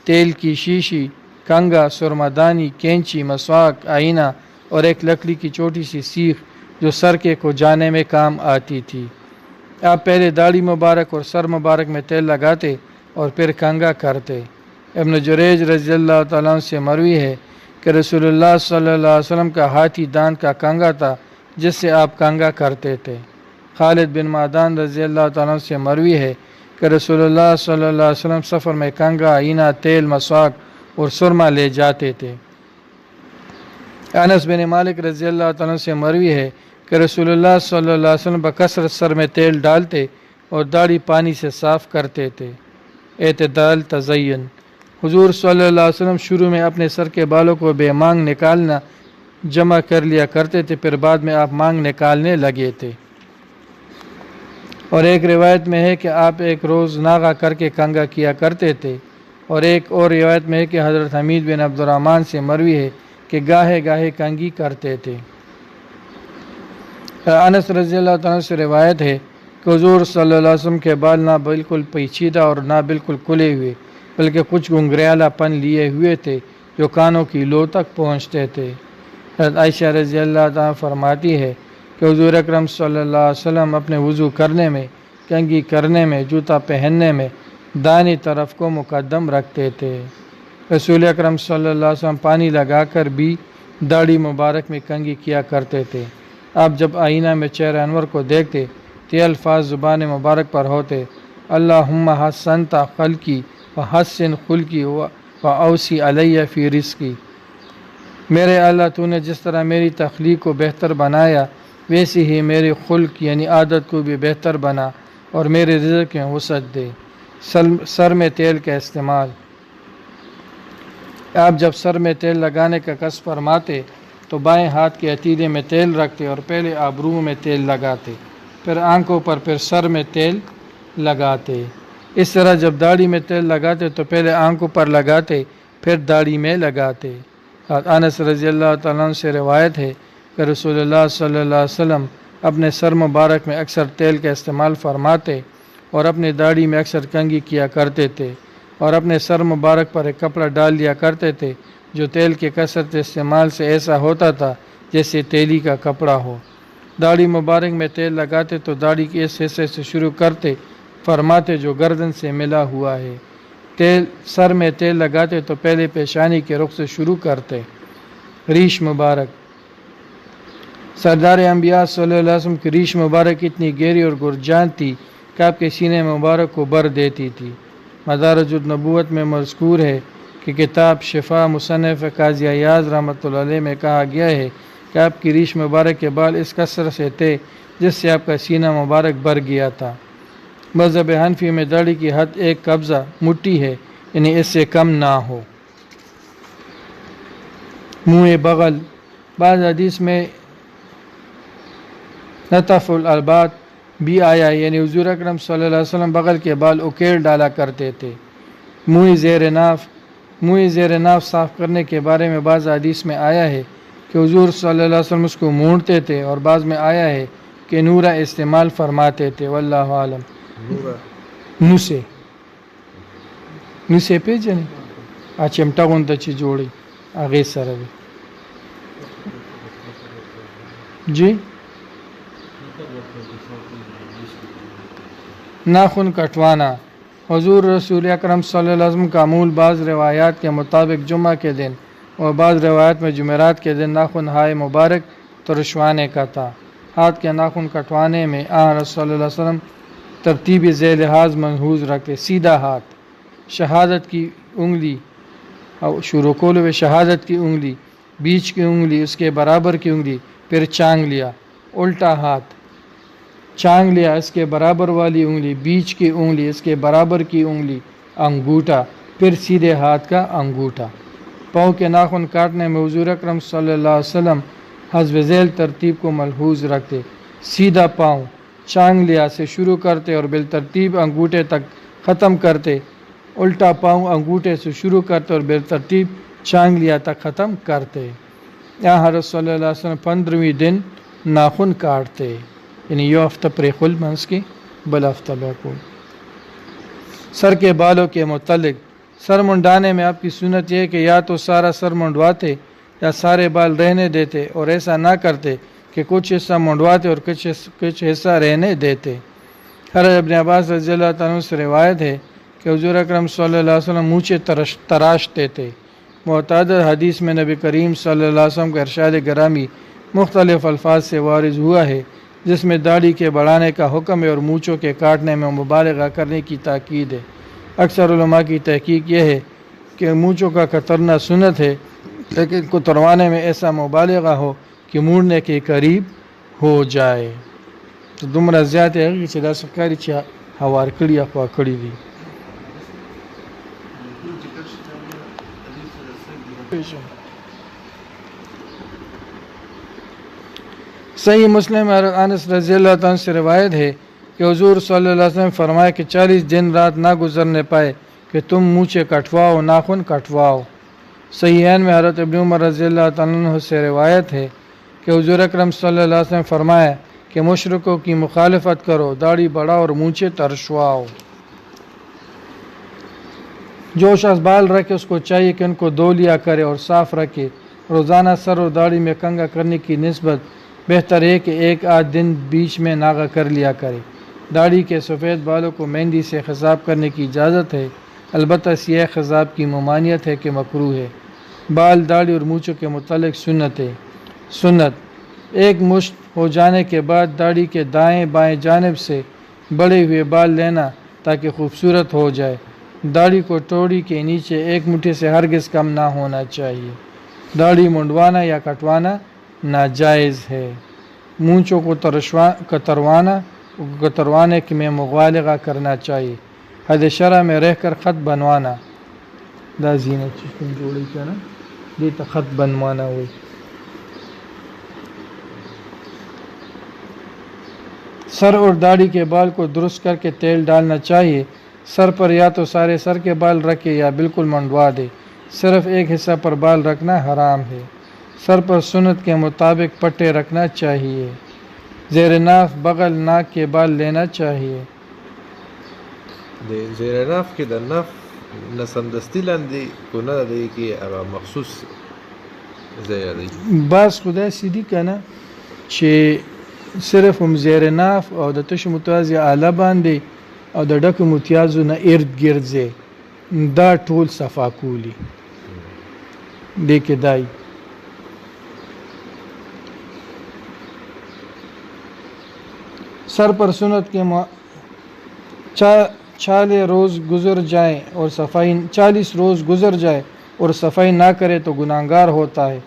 تیل کی شیشی، کنگھا، سرمادانی، کینچی، مسواک، آئینہ اور ایک لکڑی کی چھوٹی سی سیخ جو سر کے کو جانے میں کام آتی تھی۔ آپ پہلے داڑھی مبارک اور سر مبارک میں تیل لگاتے اور پھر کنگھا کرتے۔ ابن جریج رضی اللہ تعالیٰ عنہ سے مروی ہے کہ رسول اللہ صلی اللہ علیہ وسلم کا ہاتھی دانت کا کنگھا تھا جس سے آپ کنگھا کرتے تھے۔ خالد بن معدان رضی اللہ تعالیٰ عنہ سے مروی ہے کہ رسول اللہ صلی اللہ علیہ وسلم سفر میں کنگھا، آئینہ، تیل، مسواک اور سرما لے جاتے تھے۔ انس بن مالک رضی اللہ تعالیٰ سے مروی ہے کہ رسول اللہ صلی اللہ علیہ وسلم بکثرت سر میں تیل ڈالتے اور داڑھی پانی سے صاف کرتے تھے۔ اعتدال تزین، حضور صلی اللہ علیہ وسلم شروع میں اپنے سر کے بالوں کو بے مانگ نکالنا جمع کر لیا کرتے تھے، پھر بعد میں آپ مانگ نکالنے لگے تھے۔ اور ایک روایت میں ہے کہ آپ ایک روز ناغہ کر کے کنگا کیا کرتے تھے، اور ایک اور روایت میں ہے کہ حضرت حمید بن عبد الرحمن سے مروی ہے کہ گاہے گاہے کنگھی کرتے تھے۔ انس رضی اللہ تعالیٰ سے روایت ہے کہ حضور صلی اللہ علیہ وسلم کے بال نہ بالکل پیچیدہ اور نہ بالکل کھلے ہوئے بلکہ کچھ گنگریالہ پن لیے ہوئے تھے جو کانوں کی لو تک پہنچتے تھے۔ حضرت عائشہ رضی اللہ تعالیٰ فرماتی ہے کہ حضور اکرم صلی اللہ علیہ وسلم اپنے وضو کرنے میں، کنگھی کرنے میں، جوتا پہننے میں دائیں طرف کو مقدم رکھتے تھے۔ رسول اکرم صلی اللہ علیہ وسلم پانی لگا کر بھی داڑھی مبارک میں کنگھی کیا کرتے تھے۔ آپ جب آئینہ میں چہرہ انور کو دیکھتے تو یہ الفاظ زبان مبارک پر ہوتے: اللہم حسنت خلقی وحسن خلقی واوسی علیہ فی رزقی۔ میرے اللہ تو نے جس طرح میری تخلیق کو بہتر بنایا ویسی ہی میری خلق یعنی عادت کو بھی بہتر بنا اور میرے رزق میں وسعت دے۔ سر میں تیل کا استعمال، آپ جب سر میں تیل لگانے کا قصد فرماتے تو بائیں ہاتھ کے عتیدے میں تیل رکھتے اور پہلے ابرو میں تیل لگاتے، پھر آنکھوں پر، پھر سر میں تیل لگاتے۔ اس طرح جب داڑھی میں تیل لگاتے تو پہلے آنکھوں پر لگاتے پھر داڑھی میں لگاتے۔ انس رضی اللہ تعالیٰ عنہ سے روایت ہے کہ رسول اللہ صلی اللہ علیہ وسلم اپنے سر مبارک میں اکثر تیل کا استعمال فرماتے اور اپنی داڑھی میں اکثر کنگھی کیا کرتے تھے، اور اپنے سر مبارک پر ایک کپڑا ڈال دیا کرتے تھے جو تیل کے کثرت استعمال سے ایسا ہوتا تھا جیسے تیلی کا کپڑا ہو۔ داڑھی مبارک میں تیل لگاتے تو داڑھی کے اس حصے سے شروع کرتے فرماتے جو گردن سے ملا ہوا ہے۔ سر میں تیل لگاتے تو پہلے پیشانی کے رخ سے شروع کرتے۔ ریش مبارک، سردار انبیاء صلی اللہ علیہ وسلم کی ریش مبارک اتنی گہری اور گرجان تھی کہ آپ کے سینے مبارک کو بھر دیتی تھی۔ مدارج النبوت میں مذکور ہے کہ کتاب شفا مصنف قاضی ایاز رحمۃ اللہ علیہ میں کہا گیا ہے کہ آپ کی ریش مبارک کے بال اس کثرت سے تھے جس سے آپ کا سینہ مبارک بھر گیا تھا۔ مذہب حنفی میں داڑھی کی حد ایک قبضہ مٹھی ہے، یعنی اس سے کم نہ ہو۔ منہ بغل، بعض حدیث میں نتف الالبات بھی آیا، یعنی حضور اکرم صلی اللہ علیہ وسلم بغل کے بال اکیڑ ڈالا کرتے تھے۔ منہ زیر ناف صاف کرنے کے بارے میں بعض حدیث میں آیا ہے کہ حضور صلی اللہ علیہ وسلم اس کو مونڈتے تھے، اور بعض میں آیا ہے کہ نورہ استعمال فرماتے تھے۔ واللہ عالم۔ نوسے پہ جنے چمٹا گونتا چی جوڑی آگے سر جی ناخن کٹوانا، حضور رسول اکرم صلی اللہ علیہ وسلم کا معمول بعض روایات کے مطابق جمعہ کے دن اور بعض روایات میں جمعرات کے دن ناخن ہائے مبارک ترشوانے کا تھا۔ ہاتھ کے ناخن کٹوانے میں رسول صلی اللہ علیہ وسلم ترتیبی ذیل لحاظ ملحوظ رکھتے: سیدھا ہاتھ، شہادت کی انگلی، شروع کولو میں شہادت کی انگلی، بیچ کی انگلی، اس کے برابر کی انگلی، پھر چانگ لیا۔ الٹا ہاتھ، چانگ لیا، اس کے برابر والی انگلی، بیچ کی انگلی، اس کے برابر کی انگلی، انگوٹھا، پھر سیدھے ہاتھ کا انگوٹھا۔ پاؤں کے ناخن کاٹنے میں حضور اکرم صلی اللہ علیہ وسلم حسب ذیل ترتیب کو ملحوظ رکھتے: سیدھا پاؤں چانگ لیا سے شروع کرتے اور بالترتیب انگوٹھے تک ختم کرتے، الٹا پاؤں انگوٹھے سے شروع کرتے اور بالترتیب چانگ لیا تک ختم کرتے۔ حضرت صلی اللہ علیہ وسلم 15ویں دن ناخن کاٹتے، یعنی یو ہفتہ پریخل منس کی بل ہفتہ بیکول۔ سر کے بالوں کے متعلق، سر منڈانے میں آپ کی سنت یہ ہے کہ یا تو سارا سر منڈواتے یا سارے بال رہنے دیتے، اور ایسا نہ کرتے کہ کچھ حصہ منڈواتے اور کچھ حصہ رہنے دیتے۔ حضرت ابن عباس رضی اللہ تعالیٰ عنہ سے روایت ہے کہ حضور اکرم صلی اللہ علیہ وسلم مونچھیں تراشتے تھے۔ متعدد حدیث میں نبی کریم صلی اللہ علیہ وسلم کا ارشاد گرامی مختلف الفاظ سے وارد ہوا ہے، جس میں داڑھی کے بڑھانے کا حکم ہے اور مونچھوں کے کاٹنے میں مبالغہ کرنے کی تاکید ہے۔ اکثر علماء کی تحقیق یہ ہے کہ مونچھوں کا کترنا سنت ہے، لیکن کتروانے میں ایسا مبالغہ ہو کہ موڑنے کے قریب ہو جائے. تو دومره زیات هغې چې دا ښکاري چې هوار کړي یا خوا کړي دي. صحیح مسلم انس رضی اللہ تعالیٰ سے روایت ہے کہ حضور صلی اللہ علیہ وسلم فرمایا کہ 40 دن رات نہ گزرنے پائے کہ تم مونچھیں کٹواؤ، ناخن کٹواؤ. صحیحین میں حضرت ابن عمر رضی اللہ تعالیٰ عنہ سے روایت ہے کہ حضور اکرم صلی اللہ علیہ وسلم فرمایا کہ مشرکوں کی مخالفت کرو، داڑھی بڑھاؤ اور مونچھیں ترشواؤ. جو شخص بال رکھے اس کو چاہیے کہ ان کو دھو لیا کرے اور صاف رکھے. روزانہ سر اور داڑھی میں کنگھا کرنے کی نسبت بہتر ہے کہ ایک آدھ دن بیچ میں ناغہ کر لیا کرے. داڑھی کے سفید بالوں کو مہندی سے خضاب کرنے کی اجازت ہے، البتہ سیاہ خضاب کی ممانعت ہے کہ مکروہ ہے. بال، داڑھی اور مونچھوں کے متعلق سنت ہے. سنت: ایک مشت ہو جانے کے بعد داڑھی کے دائیں بائیں جانب سے بڑے ہوئے بال لینا تاکہ خوبصورت ہو جائے. داڑھی کو ٹوڑی کے نیچے ایک مٹھی سے ہرگز کم نہ ہونا چاہیے. داڑھی منڈوانا یا کٹوانا ناجائز ہے. مونچھوں کو کتروانے میں مبالغہ کرنا چاہیے. حد شرع میں رہ کر خط بنوانا، دا زینت چیز جوڑی کنا دیتا خط بنوانا ہوئی. سر اور داڑھی کے بال کو درست کر کے تیل ڈالنا چاہیے. سر پر یا تو سارے سر کے بال رکھے یا بالکل منڈوا دے. صرف ایک حصہ پر بال رکھنا حرام ہے. سر پر سنت کے مطابق پٹے رکھنا چاہیے. زیر ناف بغل ناک کے بال لینا چاہیے. د زیر ناف کې د ناف نه سمدستي لاندې کو نه دی کې هغه مخصوص ځای دی. بعض خدای سیدی کنه چې صرف هم زیر ناف او د تش متوازی آله باندې او د ډکو متیازو نه ارد گرد ځای دا ټول صفا کولی دی کې دای. سر پر سنت کے 40 روز گزر جائیں اور صفائی نہ کرے تو گناہگار ہوتا ہے.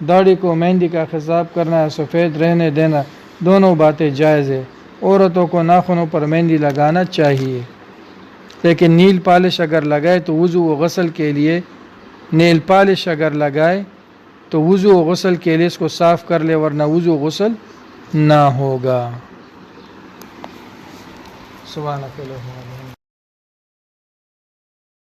داڑھی کو مہندی کا خضاب کرنا یا سفید رہنے دینا دونوں باتیں جائز ہے. عورتوں کو ناخنوں پر مہندی لگانا چاہیے، لیکن نیل پالش اگر لگائے تو وضو و غسل کے لیے اس کو صاف کر لے، ورنہ وضو غسل نہ ہوگا. سبحانک اللہم